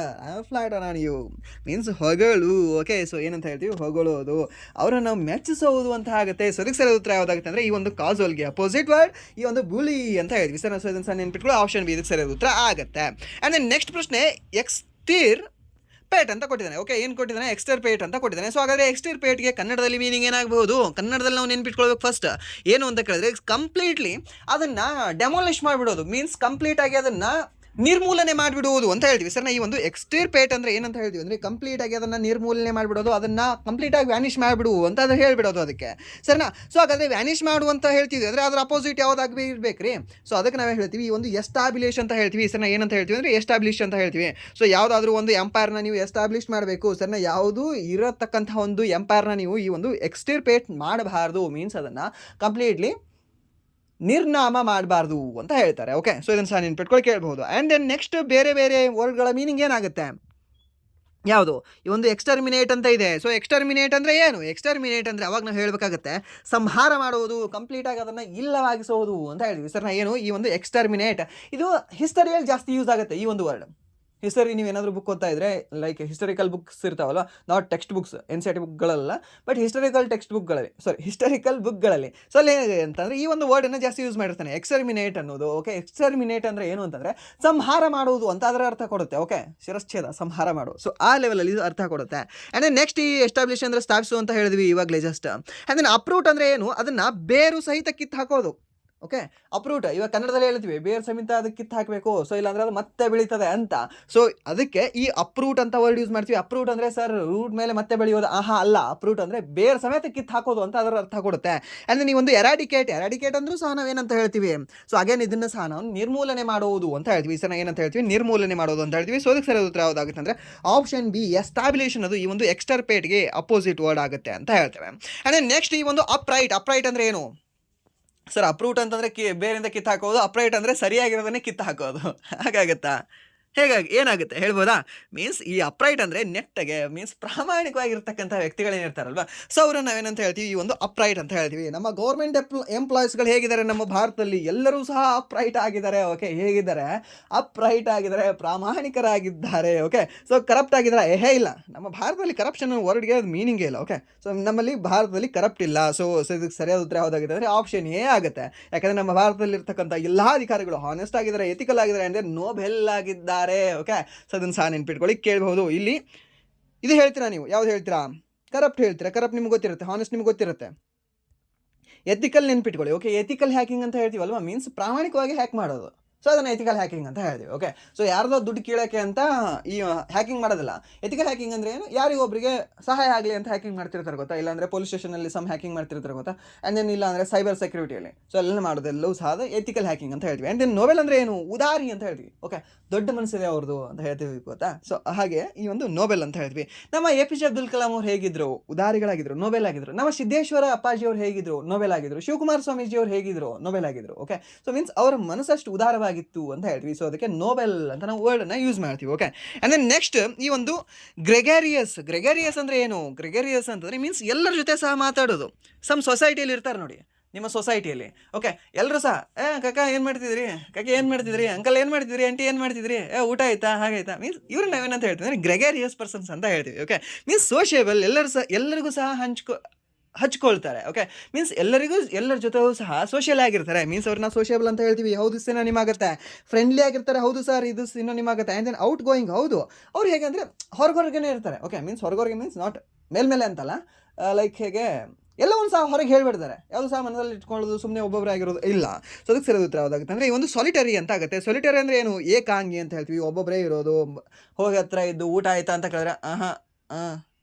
flatter on you means ಹೊಗಳು. ಓಕೆ, ಸೊ ಏನಂತ ಹೇಳ್ತೀವಿ? ಹೊಗಳೋದು, ಅವರನ್ನು ಮೆಚ್ಚಿಸೋದು ಅಂತ ಆಗುತ್ತೆ. ಸೊ ಅದಕ್ಕೆ ಸರಿಯಾದ ಉತ್ತರ ಯಾವುದಾಗುತ್ತೆ ಅಂದರೆ ಈ ಒಂದು ಕಾಜೋಲ್ಗೆ ಅಪೋಸಿಟ್ ವರ್ಡ್ ಈ ಒಂದು ಬುಲಿ ಅಂತ ಹೇಳ್ತೀವಿ ಸರ್. ಸೊ ಇದನ್ನು ಸಹ ನೆನ್ಪಿಟ್ಕೊಳ್ಳಿ, ಆಪ್ಷನ್ ಬಿ ಇದಕ್ಕೆ ಸರಿಯಾದ ಉತ್ತರ ಆಗುತ್ತೆ. ಆ್ಯಂಡ್ ದೆನ್ ನೆಕ್ಸ್ಟ್ ಪ್ರಶ್ನೆ ಎಕ್ಸ್ಟಿರ್ ಪೇಟ್ ಅಂತ ಕೊಟ್ಟಿದ್ದಾನೆ. ಓಕೆ, ಏನು ಕೊಟ್ಟಿದ್ದಾನೆ? ಎಕ್ಸ್ಟಿರ್ಪೇಟ್ ಅಂತ ಕೊಟ್ಟಿದ್ದಾನೆ. ಸೊ ಹಾಗಾದರೆ ಎಕ್ಸ್ಟಿರ್ಪೇಟ್ಗೆ ಕನ್ನಡದಲ್ಲಿ ಮೀನಿಂಗ್ ಏನಾಗಬಹುದು? ಕನ್ನಡದಲ್ಲಿ ನಾವು ನೆನ್ಪಿಟ್ಕೊಳ್ಬೇಕು ಫಸ್ಟ್ ಏನು ಅಂತ ಕೇಳಿದ್ರೆ ಕಂಪ್ಲೀಟ್ಲಿ ಅದನ್ನು ಡೆಮೋಲಿಷ್ ಮಾಡಿಬಿಡೋದು. ಮೀನ್ಸ್ ಕಂಪ್ಲೀಟಾಗಿ ಅದನ್ನು ನಿರ್ಮೂಲನೆ ಮಾಡಿಬಿಡುವುದು ಅಂತ ಹೇಳ್ತೀವಿ ಸರ್. ಈ ಒಂದು ಎಕ್ಸ್ಟಿರ್ಪೇಟ್ ಅಂದರೆ ಏನಂತ ಹೇಳ್ತೀವಿ ಅಂದರೆ ಕಂಪ್ಲೀಟಾಗಿ ಅದನ್ನು ನಿರ್ಮೂಲನೆ ಮಾಡಿಬಿಡೋದು, ಅದನ್ನು ಕಂಪ್ಲೀಟಾಗಿ ವ್ಯಾನಿಷ್ ಮಾಡಿಬಿಡು ಅಂತ ಅದು ಹೇಳಿಬಿಡೋದು ಅದಕ್ಕೆ ಸರಿನಾ. ಸೊ ಹಾಗಾದರೆ ವ್ಯಾನಿಷ್ ಮಾಡು ಅಂತ ಹೇಳ್ತೀವಿ ಅಂದರೆ ಅದರ ಅಪೋಸಿಟ್ ಯಾವುದಾಗಿ ಇರಬೇಕು ರೀ. ಸೊ ಅದಕ್ಕೆ ನಾವೇ ಹೇಳ್ತೀವಿ ಈ ಒಂದು ಎಸ್ಟಾಬ್ಲಿಷ್ ಅಂತ ಹೇಳ್ತೀವಿ ಸರ್. ಏನಂತ ಹೇಳ್ತೀವಿ ಅಂದರೆ ಎಸ್ಟಾಬ್ಲಿಷ್ ಅಂತ ಹೇಳ್ತೀವಿ. ಸೊ ಯಾವುದಾದ್ರೂ ಒಂದು ಎಂಪೈರ್ನ ನೀವು ಎಸ್ಟಾಬ್ಲಿಷ್ ಮಾಡಬೇಕು ಸರ್ನ, ಯಾವುದು ಇರತಕ್ಕಂಥ ಒಂದು ಎಂಪೈರ್ನ ನೀವು ಈ ಒಂದು ಎಕ್ಸ್ಟಿರ್ಪೇಟ್ ಮಾಡಬಾರ್ದು, ಮೀನ್ಸ್ ಅದನ್ನು ಕಂಪ್ಲೀಟ್ಲಿ ನಿರ್ನಾಮ ಮಾಡಬಾರ್ದು ಅಂತ ಹೇಳ್ತಾರೆ. ಓಕೆ, ಸೊ ಇದನ್ನು ಸಹ ನೆನ್ಪಿಟ್ಕೊಳ್ಳಿ ಕೇಳ್ಬೋದು. ಆ್ಯಂಡ್ ದೆನ್ ನೆಕ್ಸ್ಟ್ ಬೇರೆ ಬೇರೆ ವರ್ಡ್ಗಳ ಮೀನಿಂಗ್ ಏನಾಗುತ್ತೆ, ಯಾವುದು ಈ ಒಂದು ಎಕ್ಸ್ಟರ್ಮಿನೇಟ್ ಅಂತ ಇದೆ. ಸೊ ಎಕ್ಸ್ಟರ್ಮಿನೇಟ್ ಅಂದರೆ ಏನು, ಎಕ್ಸ್ಟರ್ಮಿನೇಟ್ ಅಂದರೆ ಅವಾಗ ನಾವು ಹೇಳಬೇಕಾಗುತ್ತೆ ಸಂಹಾರ ಮಾಡುವುದು, ಕಂಪ್ಲೀಟಾಗಿ ಅದನ್ನು ಇಲ್ಲವಾಗಿಸೋದು ಅಂತ ಹೇಳ್ತೀವಿ ಸರ್. ಏನು ಈ ಒಂದು ಎಕ್ಸ್ಟರ್ಮಿನೇಟ್, ಇದು ಹಿಸ್ಟರಿಯಲ್ಲಿ ಜಾಸ್ತಿ ಯೂಸ್ ಆಗುತ್ತೆ ಈ ಒಂದು ವರ್ಡ್. ಹಿಸ್ಟರಿ ನೀವೇನಾದರೂ ಬುಕ್ ಓದ್ತಾ ಇದ್ದರೆ, ಲೈಕ್ ಹಿಸ್ಟರಿಕಲ್ ಬುಕ್ಸ್ ಇರ್ತಾವಲ್ಲ, not text books, N C R T ಬುಕ್ಗಳಲ್ಲ, ಬಟ್ ಹಿಸ್ಟರಿಕಲ್ ಬುಕ್ಗಳಲ್ಲಿ ಸೊ ಅಲ್ಲಿ ಏನಿದೆ ಅಂತಂದರೆ ಈ ಒಂದು ವರ್ಡನ್ನು ಜಾಸ್ತಿ ಯೂಸ್ ಮಾಡಿರ್ತಾನೆ, ಎಕ್ಸ್ಟರ್ಮಿನೇಟ್ ಅನ್ನೋದು. ಓಕೆ, ಎಕ್ಸ್ಟರ್ಮಿನೇಟ್ ಅಂದರೆ ಏನು ಅಂತಂದರೆ ಸಂಹಾರ ಮಾಡುವುದು ಅಂತ ಅದರ ಅರ್ಥ ಕೊಡುತ್ತೆ. ಓಕೆ, ಶಿರಶ್ಛೇದ, ಸಂಹಾರ ಮಾಡುವುದು. ಸೊ ಆ ಲೆವೆಲಲ್ಲಿ ಅರ್ಥ ಕೊಡುತ್ತೆ. ಆ್ಯಂಡ್ ದೆನ್ ನೆಕ್ಸ್ಟ್ ಈ ಎಸ್ಟಾಬ್ಲಿಷ್ ಅಂದರೆ ಸ್ಥಾಪಿಸು ಅಂತ ಹೇಳಿದ್ವಿ ಇವಾಗಲೇ ಜಸ್ಟ್. ಆ್ಯಂಡ್ ದೆನ್ ಅಪ್ರೂಟ್ ಅಂದರೆ ಏನು, ಅದನ್ನು ಬೇರು ಸಹಿತ ಕಿತ್ತು ಹಾಕೋದು. ಓಕೆ, ಅಪ್ರೂಟ್ ಇವಾಗ ಕನ್ನಡದಲ್ಲಿ ಹೇಳ್ತೀವಿ ಬೇರು ಸಮೇತ ಅದಕ್ಕೆ ಕಿತ್ತು ಹಾಕಬೇಕು, ಸೊ ಇಲ್ಲಾಂದ್ರೆ ಅದು ಮತ್ತೆ ಬೆಳೀತದೆ ಅಂತ. ಸೊ ಅದಕ್ಕೆ ಈ ಅಪ್ರೂಟ್ ಅಂತ ವರ್ಡ್ ಯೂಸ್ ಮಾಡ್ತೀವಿ. ಅಪ್ರೂಟ್ ಅಂದರೆ ಸರ್ ರೂಟ್ ಮೇಲೆ ಮತ್ತೆ ಬೆಳೆಯೋದು, ಅಲ್ಲ, ಅಪ್ರೂಟ್ ಅಂದರೆ ಬೇರು ಸಮೇತ ಕಿತ್ತು ಹಾಕೋದು ಅಂತ ಅದರ ಅರ್ಥ ಕೊಡುತ್ತೆ. ಅಂದರೆ ನೀವು ಒಂದು ಎರಾಡಿಕೇಟ್ ಅಂದ್ರೂ ಸಹ ನಾವೇನಂತ ಹೇಳ್ತೀವಿ. ಸೊ ಅಗೇನ್ ಇದನ್ನು ಸಹ ನಾವು ನಿರ್ಮೂಲನೆ ಮಾಡುವುದು ಅಂತ ಹೇಳ್ತೀವಿ ಸರ್. ಏನಂತ ಹೇಳ್ತೀವಿ, ನಿರ್ಮೂಲನೆ ಮಾಡೋದು ಅಂತ ಹೇಳ್ತೀವಿ. ಸೊ ಅದಕ್ಕೆ ಸರಿಯಾದ ಉತ್ತರ ಯಾವುದಾಗುತ್ತೆ ಅಂದರೆ ಆಪ್ಷನ್ ಬಿ, ಎಸ್ಟಾಬ್ಲಿಷ್ ಅದು ಈ ಒಂದು ಎಕ್ಸ್ಟರ್ಪೇಟ್ಗೆ ಅಪೋಸಿಟ್ ವರ್ಡ್ ಆಗುತ್ತೆ ಅಂತ ಹೇಳ್ತೇವೆ. ಆ್ಯಂಡ್ ನೆಕ್ಸ್ಟ್ ಈ ಒಂದು ಅಪ್ರೈಟ್ ಅಂದರೆ ಏನು ಸರ್, ಅಪ್ರೂಟ್ ಅಂತಂದರೆ ಬೇರಿಂದ ಕಿತ್ತು ಹಾಕೋದು, ಅಪ್ರೈಟ್ ಅಂದರೆ ಸರಿಯಾಗಿರೋದನ್ನೇ ಕಿತ್ತು ಹಾಕೋದು. ಹಾಗಾಗತ್ತಾ, ಹೇಗಾಗಿ ಏನಾಗುತ್ತೆ ಹೇಳ್ಬೋದಾ? ಮೀನ್ಸ್ ಈ ಅಪ್ರೈಟ್ ಅಂದರೆ ನೆಟ್ಟಗೆ, ಮೀನ್ಸ್ ಪ್ರಾಮಾಣಿಕವಾಗಿರ್ತಕ್ಕಂಥ ವ್ಯಕ್ತಿಗಳೇನಿರ್ತಾರಲ್ವ, ಸೊ ಅವರನ್ನು ನಾವೇನಂತ ಹೇಳ್ತೀವಿ, ಈ ಒಂದು ಅಪ್ರೈಟ್ ಅಂತ ಹೇಳ್ತೀವಿ. ನಮ್ಮ ಗೌರ್ಮೆಂಟ್ ಎಂಪ್ಲಾಯೀಸ್ಗಳು ಹೇಗಿದ್ದಾರೆ ನಮ್ಮ ಭಾರತದಲ್ಲಿ, ಎಲ್ಲರೂ ಸಹ ಅಪ್ರೈಟ್ ಆಗಿದ್ದಾರೆ. ಓಕೆ, ಹೇಗಿದ್ದಾರೆ, ಅಪ್ರೈಟ್ ಆಗಿದ್ದಾರೆ, ಪ್ರಾಮಾಣಿಕರಾಗಿದ್ದಾರೆ. ಓಕೆ, ಸೊ ಕರಪ್ಟ್ ಆಗಿದ್ದಾರೆ ಇಲ್ಲ, ನಮ್ಮ ಭಾರತದಲ್ಲಿ ಕರಪ್ಷನ್ ವರ್ಡ್ಗೆ ಅದು ಮೀನಿಂಗೇ ಇಲ್ಲ. ಓಕೆ, ಸೊ ನಮ್ಮಲ್ಲಿ ಭಾರತದಲ್ಲಿ ಕರಪ್ಟ್ ಇಲ್ಲ. ಸೊ ಇದಕ್ಕೆ ಸರಿಯಾದ ಉತ್ತರ ಯಾವುದಾಗಿದೆ ಅಂದರೆ ಆಪ್ಷನ್ ಎ ಆಗುತ್ತೆ. ಯಾಕಂದರೆ ನಮ್ಮ ಭಾರತದಲ್ಲಿರ್ತಕ್ಕಂಥ ಎಲ್ಲ ಅಧಿಕಾರಿಗಳು ಹಾನೆಸ್ಟ್ ಆಗಿದ್ದಾರೆ, ಎಥಿಕಲ್ ಆಗಿದ್ದಾರೆ, ಅಂದರೆ ನೋಬೆಲ್ ಆಗಿದ್ದಾರೆ. ಓಕೆ, ಸೊ ಅದನ್ನು ಸಹ ನೆನ್ಪಿಟ್ಕೊಳ್ಳಿ ಕೇಳಬಹುದು. ಇಲ್ಲಿ ಇದು ಹೇಳ್ತೀರಾ ನೀವು, ಯಾವ್ದು ಹೇಳ್ತೀರಾ, ಕರಪ್ಟ್ ಹೇಳ್ತೀರಾ, ಕರಪ್ಟ್ ನಿಮ್ಗೆ ಗೊತ್ತಿರುತ್ತೆ, ಹಾನೆಸ್ಟ್ ನಿಮ್ಗೆ ಗೊತ್ತಿರುತ್ತೆ. ಎಥಿಕಲ್ ನೆನ್ಪಿಟ್ಕೊಳ್ಳಿ. ಓಕೆ, ಎಥಿಕಲ್ ಹ್ಯಾಕಿಂಗ್ ಅಂತ ಹೇಳ್ತೀವಲ್ವ, ಮೀನ್ಸ್ ಪ್ರಾಮಾಣಿಕವಾಗಿ ಹ್ಯಾಕ್ ಮಾಡೋದು. ಸೊ ಅದನ್ನು ಎಥಿಕಲ್ ಹ್ಯಾಕಿಂಗ್ ಅಂತ ಹೇಳ್ತೀವಿ. ಓಕೆ, ಸೊ ಯಾರ್ದೋ ದುಡ್ಡು ಕೀಳೋಕ್ಕೆ ಅಂತ ಈ ಹ್ಯಾಕಿಂಗ್ ಮಾಡೋದಿಲ್ಲ. ಎಥಿಕಲ್ ಹ್ಯಾಕಿಂಗ್ ಅಂದರೆ ಏನು, ಯಾರಿಗೊಬ್ಬರಿಗೆ ಸಹಾಯ ಆಗಲಿ ಅಂತ ಹ್ಯಾಕಿಂಗ್ ಮಾಡ್ತಿರ್ತಾರೆ ಗೊತ್ತಾ, ಇಲ್ಲಾಂದರೆ ಪೊಲೀಸ್ ಸ್ಟೇಷನಲ್ಲಿ ಹ್ಯಾಕಿಂಗ್ ಮಾಡ್ತಿರ್ತಾರೆ ಗೊತ್ತಾ. ಆ್ಯಂಡ್ ದೆನ್ ಇಲ್ಲ ಅಂದರೆ ಸೈಬರ್ ಸೆಕ್ಯೂರಿಟಿಯಲ್ಲಿ, ಸೊ ಎಲ್ಲ ಮಾಡೋದೆಲ್ಲವೂ ಸಹ ಎಥಿಕಲ್ ಹ್ಯಾಕಿಂಗ್ ಅಂತ ಹೇಳ್ತೀವಿ. ಆ್ಯಂಡ್ ದೆನ್ ನೋಬೆಲ್ ಅಂದರೆ ಏನು, ಉದಾರಿ ಅಂತ ಹೇಳ್ತೀವಿ. ಓಕೆ, ದೊಡ್ಡ ಮನಸ್ಸಿದೆ ಅವ್ರದ್ದು ಅಂತ ಹೇಳ್ತೀವಿ ಗೊತ್ತಾ. ಸೊ ಹಾಗೆ ಈ ಒಂದು ನೋಬೆಲ್ ಅಂತ ಹೇಳ್ತೀವಿ. ನಮ್ಮ APJ ಅಬ್ದುಲ್ ಕಲಾಂ ಅವ್ರು ಹೇಗಿದ್ರು, ಉದಾರಿಗಳಾಗಿದ್ರು, ನೋಬೆಲ್ ಆಗಿದ್ರು. ನಮ್ಮ ಸಿದ್ದೇಶ್ವರ ಅಪ್ಪಾಜಿ ಅವ್ರು ಹೇಗಿದ್ರು, ನೋಬೆಲ್ ಆಗಿದ್ರು. ಶಿವಕುಮಾರ ಸ್ವಾಮೀಜಿ ಅವ್ರು ಹೇಗಿದ್ರು, ನೋಬೆಲ್ ಆಗಿದ್ರು. ಓಕೆ, ಸೊ ಮೀನ್ಸ್ ಅವರ ಮನಸ್ಸಷ್ಟು ಉದಾರವಾಗಿತ್ತು ಅಂತ ಹೇಳ್ತೀವಿ. ಸೊ ಅದಕ್ಕೆ ನೋಬೆಲ್ ಅಂತ ನಾವು ವರ್ಡನ್ನು ಯೂಸ್ ಮಾಡ್ತೀವಿ. ಓಕೆ, ಆ್ಯಂಡ್ ದೆನ್ ನೆಕ್ಸ್ಟ್ ಈ ಒಂದು ಗ್ರೆಗರಿಯಸ್ ಅಂದರೆ ಏನು, ಗ್ರೆಗರಿಯಸ್ ಅಂತಂದರೆ ಮೀನ್ಸ್ ಎಲ್ಲರ ಜೊತೆ ಸಹ ಮಾತಾಡೋದು. ಸಮ್ ಸೊಸೈಟಿಯಲ್ಲಿ ಇರ್ತಾರೆ ನೋಡಿ, ನಿಮ್ಮ ಸೊಸೈಟಿಯಲ್ಲಿ. ಓಕೆ, ಎಲ್ಲರೂ ಸಹ ಕಾಕ ಏನು ಮಾಡ್ತಿದ್ರಿ, ಅಂಕಲ್ ಏನು ಮಾಡ್ತಿದ್ರಿ, ಆಂಟಿ ಏನು ಮಾಡ್ತಿದ್ರಿ, ಊಟ ಆಯ್ತಾ, ಹಾಗಾಯ್ತಾ, ಮೀನ್ಸ್ ಇವ್ರು ನಾವೇನಂತ ಹೇಳ್ತೀವಿ ಅಂದರೆ ಗ್ರೆಗರಿಯಸ್ ಪರ್ಸನ್ಸ್ ಅಂತ ಹೇಳ್ತೀವಿ. ಓಕೆ, ಮೀನ್ಸ್ ಸೋಷಿಯಬಲ್, ಎಲ್ಲರಿಗೂ ಸಹ ಹಚ್ಕೊಳ್ತಾರೆ. ಓಕೆ, ಮೀನ್ಸ್ ಎಲ್ಲರ ಜೊತೆಗೂ ಸಹ ಸೋಷಿಯಲ್ ಆಗಿರ್ತಾರೆ. ಮೀನ್ಸ್ ಅವ್ರನ್ನ ಸೋಷಿಯಬಲ್ ಅಂತ ಹೇಳ್ತೀವಿ. ಹೌದು, ಸಿನೋನಿಮ್ ಆಗುತ್ತೆ. ಫ್ರೆಂಡ್ಲಿ ಆಗಿರ್ತಾರೆ, ಹೌದು ಸರ್, ಇದು ಸಿನೋನಿಮ್ ಆಗುತ್ತೆ. ಆ್ಯಂಡ್ ದೆನ್ ಔಟ್ ಗೋಯಿಂಗ್, ಹೌದು, ಅವ್ರು ಹೇಗೆಂದರೆ ಹೊರಗೇ ಇರ್ತಾರೆ. ಓಕೆ, ಮೀನ್ಸ್ ಹೊರಗೆ ಮೀನ್ಸ್ ನಾಟ್ ಮೇಲ್ಮೇಲೆ ಅಂತಲ್ಲ, ಲೈಕ್ ಹೇಗೆ ಎಲ್ಲವನ್ನೂ ಸಹ ಹೊರಗೆ ಹೇಳ್ಬಿಡ್ತಾರೆ, ಯಾವುದು ಸಹ ಮನದಲ್ಲಿ ಇಟ್ಕೊಳ್ಳೋದು, ಸುಮ್ಮನೆ ಒಬ್ಬೊಬ್ಬರೇ ಆಗಿರೋದು ಇಲ್ಲ. ಸೊ ಅದಕ್ಕೆ ಸರಿಯಾದ ಉತ್ತರ ಯಾವುದಾಗುತ್ತೆ ಅಂದರೆ ಈ ಒಂದು ಸಾಲಿಟರಿ ಅಂತ ಆಗುತ್ತೆ. ಸಾಲಿಟರಿ ಅಂದರೆ ಏನು, ಏಕಾಂಗಿ ಅಂತ ಹೇಳ್ತೀವಿ. ಒಬ್ಬೊಬ್ಬರೇ ಇರೋದು, ಹೋಗಿ ಹತ್ರ ಇದ್ದು ಊಟ ಆಯ್ತಾ ಅಂತ ಕೇಳಿದ್ರೆ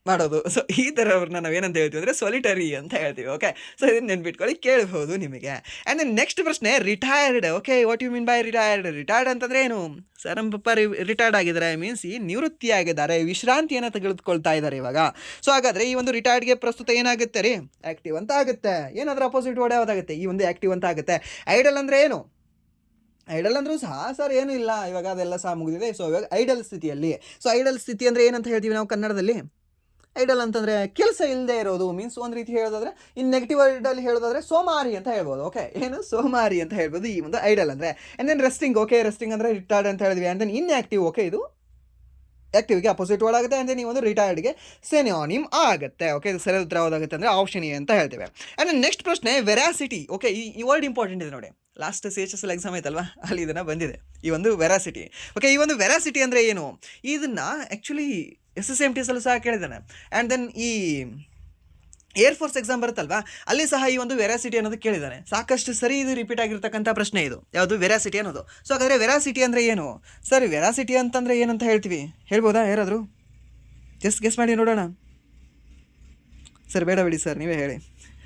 ಮಾಡೋದು. ಸೊ ಈ ಥರವ್ರನ್ನ ನಾವೇನಂತ ಹೇಳ್ತೀವಿ ಅಂದರೆ ಸಾಲಿಟರಿ ಅಂತ ಹೇಳ್ತೀವಿ. ಓಕೆ, ಸೊ ಇದನ್ನು ನೆನ್ಪಿಟ್ಕೊಳ್ಳಿ ಕೇಳ್ಬೋದು ನಿಮಗೆ. ಆ್ಯಂಡ್ ದೆನ್ ನೆಕ್ಸ್ಟ್ ಪ್ರಶ್ನೆ, retired. Okay, what you mean by retired ಅಂತಂದರೆ ಏನು ಸರ್, ನಮ್ಮ ಪಪ್ಪ ರಿಟೈರ್ಡ್ ಆಗಿದ್ದಾರೆ, ಮೀನ್ಸ್ ಈ ನಿವೃತ್ತಿಯಾಗಿದ್ದಾರೆ, ವಿಶ್ರಾಂತಿಯನ್ನು ತೆಗೆದುಕೊಳ್ತಾ ಇದ್ದಾರೆ ಇವಾಗ. ಸೊ ಹಾಗಾದರೆ ಈ ಒಂದು ರಿಟೈರ್ಡ್ಗೆ ಪ್ರಸ್ತುತ ಏನಾಗುತ್ತೆ ರೀ, ಆ್ಯಕ್ಟಿವ್ ಅಂತ ಆಗುತ್ತೆ. ಏನಾದರೂ ಅಪೋಸಿಟ್ ವರ್ಡ್ ಯಾವುದಾಗುತ್ತೆ, ಈ ಒಂದು ಆ್ಯಕ್ಟಿವ್ ಅಂತ ಆಗುತ್ತೆ. ಐಡಲ್ ಅಂದರೆ ಏನು, ಐಡಲ್ ಅಂದರೂ ಸಹ ಸರ್ ಏನೂ ಇಲ್ಲ, ಇವಾಗ ಅದೆಲ್ಲ ಸಹ ಮುಗಿದಿದೆ. ಸೊ ಇವಾಗ ಐಡಲ್ ಸ್ಥಿತಿಯಲ್ಲಿ. ಸೊ ಐಡಲ್ ಸ್ಥಿತಿ ಅಂದರೆ ಏನಂತ ಹೇಳ್ತೀವಿ ನಾವು ಕನ್ನಡದಲ್ಲಿ, ಐಡಲ್ ಅಂತಂದರೆ ಕೆಲಸ ಇಲ್ಲದೆ ಇರೋದು. ಮೀನ್ಸ್ ಒಂದು ರೀತಿ ಹೇಳೋದಾದರೆ, ಇನ್ನು ನೆಗೆಟಿವ್ ವರ್ಡಲ್ಲಿ ಹೇಳೋದಾದರೆ ಸೋಮಾರಿ ಅಂತ ಹೇಳ್ಬೋದು. ಓಕೆ, ಏನು ಸೋಮಾರಿ ಅಂತ ಹೇಳ್ಬೋದು ಈ ಒಂದು ಐಡಲ್ ಅಂದರೆ. And then resting. Okay, resting ಅಂದರೆ ರಿಟೈರ್ಡ್ ಅಂತ ಹೇಳಿದ್ವಿ. And then inactive. ಓಕೆ, ಇದು ಆ್ಯಕ್ಟಿವ್ಗೆ ಅಪೋಸಿಟ್ ವರ್ಡ್ ಆಗುತ್ತೆ. ಆ್ಯಂಡ್ ದೆನ್ ಈ ಒಂದು ರಿಟೈರ್ಡ್ಗೆ ಸಿನೋನಿಮ್ ಆಗುತ್ತೆ. ಓಕೆ, ಇದು ಸರಿಯಾದ ಉತ್ತರ ಯಾವುದಾಗುತ್ತೆ ಅಂದರೆ ಆಪ್ಷನ್ ಎ ಅಂತ ಹೇಳ್ತೇವೆ. ಆ್ಯಂಡ್ ದೆನ್ ನೆಕ್ಸ್ಟ್ ಪ್ರಶ್ನೆ, ವೆರಾಸಿಟಿ. ಓಕೆ, ಈ ವರ್ಡ್ ಇಂಪಾರ್ಟೆಂಟ್ ಇದೆ ನೋಡಿ, ಲಾಸ್ಟ್ CHSL ಎಕ್ಸಾಮ್ ಆಯ್ತಲ್ವಾ, ಅಲ್ಲಿ ಇದನ್ನು ಬಂದಿದೆ, ಈ ಒಂದು ವೆರಾಸಿಟಿ. ಓಕೆ, ಈ ಒಂದು ವೆರಾಸಿಟಿ ಅಂದರೆ ಏನು, ಇದನ್ನು ಆ್ಯಕ್ಚುಲಿ SSMTಸಲ್ಲೂ ಸಹ ಕೇಳಿದ್ದಾನೆ. ಆ್ಯಂಡ್ ದೆನ್ ಈ ಏರ್ ಫೋರ್ಸ್ ಎಕ್ಸಾಮ್ ಬರುತ್ತಲ್ವಾ, ಅಲ್ಲಿ ಸಹ ಈ ಒಂದು ವೆರಾಸಿಟಿ ಅನ್ನೋದು ಕೇಳಿದ್ದಾನೆ. ಸಾಕಷ್ಟು ಸರಿ ಇದು ರಿಪೀಟ್ ಆಗಿರ್ತಕ್ಕಂಥ ಪ್ರಶ್ನೆ ಇದು, ಯಾವುದು ವೆರಾಸಿಟಿ ಅನ್ನೋದು. ಸೊ ಹಾಗಾದರೆ ವೆರಾಸಿಟಿ ಅಂದರೆ ಏನು ಸರ್? ವೆರಾಸಿಟಿ ಅಂತಂದರೆ ಏನಂತ ಹೇಳ್ತೀವಿ, ಹೇಳ್ಬೋದಾ ಯಾರಾದರೂ? ಜಸ್ಟ್ ಗೆಸ್ ಮಾಡಿ ನೋಡೋಣ. ಸರ್ ಬೇಡ ಬಿಡಿ ಸರ್, ನೀವೇ ಹೇಳಿ.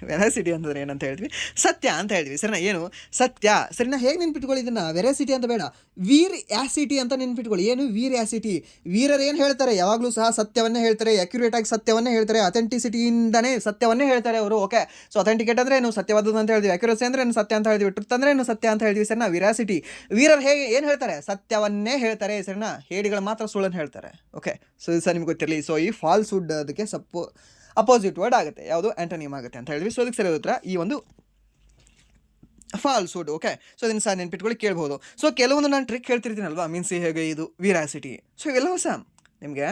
ವೆರಾಸಿಟಿ ಅಂತಂದ್ರೆ ಏನಂತ ಹೇಳ್ತೀವಿ? ಸತ್ಯ ಅಂತ ಹೇಳ್ತೀವಿ. ಸರಿನಾ? ಏನು ಸತ್ಯ? ಸರಿನಾ? ಹೇಗೆ ನೆನ್ಪಿಟ್ಕೊಳ್ಳಿ ಇದನ್ನು? ವೆರಾಸಿಟಿ ಅಂತ ಬೇಡ, ವೀರ್ ಆಸಿಟಿ ಅಂತ ನೆನ್ಪಿಟ್ಕೊಳ್ಳಿ. ಏನು ವೀರ್ ಆಸಿಟಿ? ವೀರರು ಏನು ಹೇಳ್ತಾರೆ? ಯಾವಾಗಲೂ ಸಹ ಸತ್ಯವನ್ನೇ ಹೇಳ್ತಾರೆ, ಅಕ್ಯುರೇಟ್ ಆಗಿ ಸತ್ಯವನ್ನೇ ಹೇಳ್ತಾರೆ, ಅಥೆಂಟಿಸಿಟಿಯಿಂದನೇ ಸತ್ಯವನ್ನೇ ಹೇಳ್ತಾರೆ ಅವರು. ಓಕೆ, ಸೊ ಅಥೆಂಟಿಕೇಟ್ ಅಂದರೆ ಏನು? ಸತ್ಯವಾದದ್ದು ಅಂತ ಹೇಳ್ತೀವಿ. ಅಕ್ಯುರೇಸಿ ಅಂದರೆ ಏನು? ಸತ್ಯ ಅಂತ ಹೇಳ್ತೀವಿ. ಟ್ರುತ್ ಅಂದರೆ ಏನು? ಸತ್ಯ ಅಂತ ಹೇಳ್ತೀವಿ. ಸರಿನಾ? ವಿರಾಸಿಟಿ, ವೀರರು ಹೇಗೆ ಏನು ಹೇಳ್ತಾರೆ? ಸತ್ಯವನ್ನೇ ಹೇಳ್ತಾರೆ. ಸರಿನಾ? ಹೇಡಿಗಳು ಮಾತ್ರ ಸುಳ್ಳನ್ನು ಹೇಳ್ತಾರೆ. ಓಕೆ, ಸೊ ಇದು ಸರ್ ನಿಮ್ಗೆ ಗೊತ್ತಿರಲಿ. ಸೊ ಈ ಫಾಲ್ಸ್ಹುಡ್ ಅದಕ್ಕೆ ಅಪೋಸಿಟ್ ವರ್ಡ್ ಆಗುತ್ತೆ. ಯಾವುದು? ಆ್ಯಂಟೋನಿಮ್ ಆಗುತ್ತೆ ಅಂತ ಹೇಳಿದ್ವಿ. ಸೊ ಅದಕ್ಕೆ ಸರಿಯಾದ ಉತ್ತರ ಈ ಒಂದು ಫಾಲ್ಸ್ಹುಡ್. ಓಕೆ, ಸೊ ಇದನ್ನು ಸಹ ನೆನ್ಪಿಟ್ಕೊಳ್ಳಿ, ಕೇಳ್ಬೋದು. ಸೊ ಕೆಲವೊಂದು ನಾನು ಟ್ರಿಕ್ ಹೇಳ್ತಿರ್ತೀನಲ್ವಾ, ಮೀನ್ಸ್ ಹೇಗೆ ಇದು ವಿರಾಸಿಟಿ. ಸೊ ಇವೆಲ್ಲವೂ ಸಹ ನಿಮಗೆ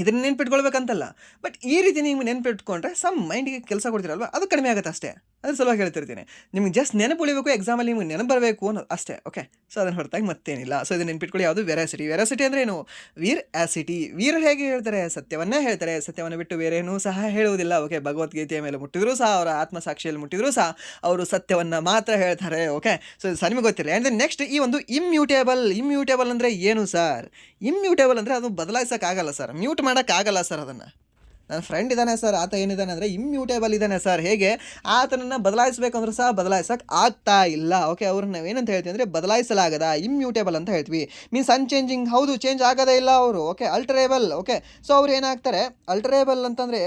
ಇದನ್ನು ನೆನ್ಪಿಟ್ಕೊಳ್ಬೇಕಂತಲ್ಲ, ಬಟ್ ಈ ರೀತಿ ನೀವು ನೆನ್ಪಿಟ್ಕೊಂಡ್ರೆ ಸಮ್ ಮೈಂಡಿಗೆ ಕೆಲಸ ಕೊಡ್ತೀರಲ್ವ, ಅದು ಕಡಿಮೆ ಆಗುತ್ತೆ ಅಷ್ಟೇ. ಅದ್ರ ಸಲುವಾಗಿ ಹೇಳ್ತಿರ್ತೀನಿ, ನಿಮ್ಗೆ ಜಸ್ಟ್ ನೆನಪು ಉಳಿಬೇಕು, ಎಕ್ಸಾಮಲ್ಲಿ ನಿಮ್ಗೆ ನೆನಪು ಬರಬೇಕು ಅನ್ನೋದು ಅಷ್ಟೇ. ಓಕೆ, ಸೊ ಅದನ್ನು ಹೊರತಾಗಿ ಮತ್ತೇನಿಲ್ಲ. ಸೊ ಇದನ್ನು ನೆನ್ಪಿಟ್ಕೊಳ್ಳಿ, ಯಾವುದು? ವೆರಾಸಿಟಿ. ವೆರಾಸಿಟಿ ಅಂದರೆ ಏನು? ವೀರ್ ಆಸಿಟಿ. ವೀರರು ಹೇಗೆ ಹೇಳ್ತಾರೆ? ಸತ್ಯವನ್ನೇ ಹೇಳ್ತಾರೆ, ಸತ್ಯವನ್ನು ಬಿಟ್ಟು ಬೇರೇನೂ ಸಹ ಹೇಳುವುದಿಲ್ಲ. ಓಕೆ, ಭಗವದ್ಗೀತೆಯ ಮೇಲೆ ಮುಟ್ಟಿದ್ರು ಸಹ, ಅವರ ಆತ್ಮಸಾಕ್ಷಿಯಲ್ಲಿ ಮುಟ್ಟಿದ್ರು ಸಹ ಅವರು ಸತ್ಯವನ್ನು ಮಾತ್ರ ಹೇಳ್ತಾರೆ. ಓಕೆ, ಸೊ ಇದು ಸಹ ನಿಮಗೆ ಗೊತ್ತಿಲ್ಲ. ಆ್ಯಂಡ್ ದೆನ್ ನೆಕ್ಸ್ಟ್ ಈ ಒಂದು ಇಮ್ಯೂಟೇಬಲ್. ಇಮ್ಯೂಟೇಬಲ್ ಅಂದರೆ ಏನು ಸರ್? ಇಮ್ಯೂಟೇಬಲ್ ಅಂದರೆ ಅದು ಬದಲಾಯಿಸೋಕ್ಕಾಗಲ್ಲ ಸರ್, ಮ್ಯೂಟ್ ಮಾಡೋಕ್ಕಾಗಲ್ಲ ಸರ್. ಅದನ್ನು ನನ್ನ ಫ್ರೆಂಡ್ ಇದ್ದಾನೆ ಸರ್, ಆತ ಏನಿದ್ದಾನೆ ಅಂದರೆ ಇಮ್ಯೂಟೇಬಲ್ ಇದ್ದಾನೆ ಸರ್. ಹೇಗೆ? ಆತನನ್ನು ಬದಲಾಯಿಸಬೇಕಂದ್ರೂ ಸಹ ಬದಲಾಯಿಸೋಕೆ ಆಗ್ತಾ ಇಲ್ಲ. ಓಕೆ, ಅವ್ರನ್ನ ನಾವು ಏನಂತ ಹೇಳ್ತೀವಿ ಅಂದರೆ ಬದಲಾಯಿಸಲಾಗದ, ಇಮ್ಯೂಟೇಬಲ್ ಅಂತ ಹೇಳ್ತೀವಿ. Means unchanging. ಹೌದು, ಚೇಂಜ್ ಆಗೋದೇ ಇಲ್ಲ ಅವರು. ಓಕೆ, ಅಲ್ಟರೇಬಲ್. ಓಕೆ, ಸೊ ಅವ್ರು ಏನಾಗ್ತಾರೆ? ಅಲ್ಟರೇಬಲ್ ಅಂತಂದರೆ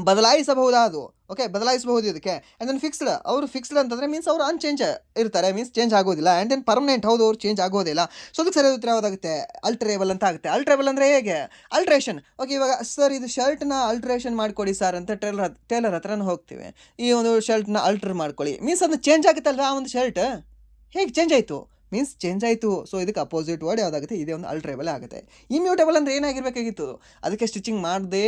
ಬದಲಾಯಿಸಬಹುದಾದು. ಓಕೆ, ಬದಲಾಯಿಸಬಹುದು ಇದಕ್ಕೆ. And then fixed. ಅವರು ಫಿಕ್ಸ್ಡ್ ಅಂತಂದರೆ ಮೀನ್ಸ್ ಅವರು ಅನ್ಚೇಂಜ್ ಇರ್ತಾರೆ, ಮೀನ್ಸ್ ಚೇಂಜ್ ಆಗೋದಿಲ್ಲ. And then permanent. ಹೌದು, ಅವ್ರು ಚೇಂಜ್ ಆಗೋದಿಲ್ಲ. ಸೊ ಅದಕ್ಕೆ ಸರಿಯಾದ ಉತ್ತರ ಯಾವುದಾಗುತ್ತೆ? ಅಲ್ಟರೇಬಲ್ ಅಂತ ಆಗುತ್ತೆ. ಅಲ್ಟರೇಬಲ್ ಅಂದರೆ ಹೇಗೆ? ಅಲ್ಟ್ರೇಷನ್. ಓಕೆ, ಇವಾಗ ಸರ್ ಇದು ಶರ್ಟ್ನ ಅಲ್ಟ್ರೇಷನ್ ಮಾಡಿಕೊಡಿ ಸರ್ ಅಂತ ಟೇಲರ್ ಹತ್ರನ ಹೋಗ್ತೀವಿ. ಈ ಒಂದು ಶರ್ಟ್ನ ಅಲ್ಟ್ರ್ ಮಾಡ್ಕೊಳ್ಳಿ, ಮೀನ್ಸ್ ಅದು ಚೇಂಜ್ ಆಗುತ್ತಲ್ವ ಆ ಒಂದು ಶರ್ಟ್. ಹೇಗೆ ಚೇಂಜ್ ಆಯಿತು? ಮೀನ್ಸ್ ಚೇಂಜ್ ಆಯಿತು. ಸೊ ಇದಕ್ಕೆ ಅಪೋಸಿಟ್ ವರ್ಡ್ ಯಾವುದಾಗುತ್ತೆ? ಇದೇ ಒಂದು ಅಲ್ಟ್ರೇಬಲ್ ಆಗುತ್ತೆ. ಇಮ್ಯೂಟೇಬಲ್ ಅಂದರೆ ಏನಾಗಿರಬೇಕಾಗಿತ್ತು? ಅದಕ್ಕೆ ಸ್ಟಿಚಿಂಗ್ ಮಾಡದೆ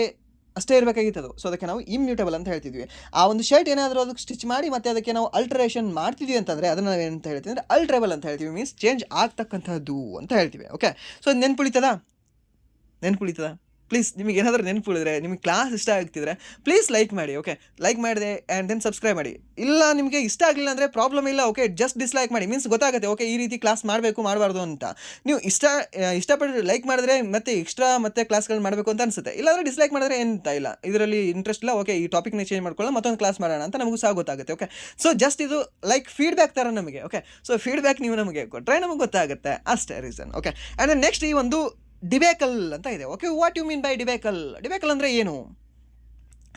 ಅಷ್ಟೇ ಇರಬೇಕಾಗಿತ್ತು. ಸೊ ಅದಕ್ಕೆ ನಾವು ಇಮ್ಯೂಟೇಬಲ್ ಅಂತ ಹೇಳ್ತಿದ್ವಿ. ಆ ಒಂದು ಶರ್ಟ್ ಏನಾದರೂ ಅದಕ್ಕೆ ಸ್ಟಿಚ್ ಮಾಡಿ ಮತ್ತೆ ಅದಕ್ಕೆ ನಾವು ಅಲ್ಟ್ರೇಷನ್ ಮಾಡ್ತಿದ್ವಿ ಅಂತಂದರೆ ಅದನ್ನು ನಾವು ಏನಂತ ಹೇಳ್ತೀವಿ ಅಂದರೆ ಅಲ್ಟ್ರೇಬಲ್ ಅಂತ ಹೇಳ್ತೀವಿ. ಮೀನ್ಸ್ ಚೇಂಜ್ ಆಗ್ತಕ್ಕಂಥದ್ದು ಅಂತ ಹೇಳ್ತೀವಿ. Okay, so ನೆನ್ಪುಳಿತದಾ? ಪ್ಲೀಸ್ ನಿಮಗೆ ಏನಾದರೂ ನೆನಪುಳಿದ್ರೆ, ನಿಮಗೆ ಕ್ಲಾಸ್ ಇಷ್ಟ ಆಗ್ತಿದ್ರೆ ಪ್ಲೀಸ್ ಲೈಕ್ ಮಾಡಿ. ಓಕೆ, ಲೈಕ್ ಮಾಡಿದೆ ಆ್ಯಂಡ್ ದೆನ್ ಸಬ್ಸ್ಕ್ರೈಬ್ ಮಾಡಿ. ಇಲ್ಲ ನಿಮಗೆ ಇಷ್ಟ ಆಗಲಿಲ್ಲ ಅಂದರೆ ಪ್ರಾಬ್ಲಮ್ ಇಲ್ಲ. ಓಕೆ, ಜಸ್ಟ್ ಡಿಸ್ಲೈಕ್ ಮಾಡಿ, ಮೀನ್ಸ್ ಗೊತ್ತಾಗುತ್ತೆ ಓಕೆ ಈ ರೀತಿ ಕ್ಲಾಸ್ ಮಾಡಬೇಕು ಮಾಡಬಾರ್ದು ಅಂತ. ನೀವು ಇಷ್ಟಪಟ್ಟು ಲೈಕ್ ಮಾಡಿದ್ರೆ ಮತ್ತೆ ಎಕ್ಸ್ಟ್ರಾ ಮತ್ತೆ ಕ್ಲಾಸ್ಗಳು ಮಾಡಬೇಕು ಅಂತ ಅನಿಸುತ್ತೆ. ಇಲ್ಲಾಂದರೆ ಡಿಸ್ಲೈಕ್ ಮಾಡಿದ್ರೆ ಎಂತ ಇಲ್ಲ, ಇದರಲ್ಲಿ ಇಂಟ್ರೆಸ್ಟ್ ಇಲ್ಲ. ಓಕೆ, ಈ ಟಾಪಿಕ್ನ ಚೇಂಜ್ ಮಾಡ್ಕೊಳ್ಳೋ, ಮತ್ತೊಂದು ಕ್ಲಾಸ್ ಮಾಡೋಣ ಅಂತ ನಮಗೂ ಸಹ ಗೊತ್ತಾಗುತ್ತೆ. ಓಕೆ, ಸೊ ಜಸ್ಟ್ ಇದು ಲೈಕ್ ಫೀಡ್ಬ್ಯಾಕ್ ಥರ ನಮಗೆ. ಓಕೆ, ಸೊ ಫೀಡ್ಬ್ಯಾಕ್ ನೀವು ನಮಗೆ ಕೊಟ್ಟರೆ ನಮಗೆ ಗೊತ್ತಾಗುತ್ತೆ ಅಷ್ಟೇ ರೀಸನ್. ಓಕೆ, ಆ್ಯಂಡ್ ನೆಕ್ಸ್ಟ್ ಈ ಒಂದು ಡಿಬೇಕಲ್ ಅಂತ ಇದೆ. Okay, what you mean by debacle? Debacle ಅಂದರೆ ಏನು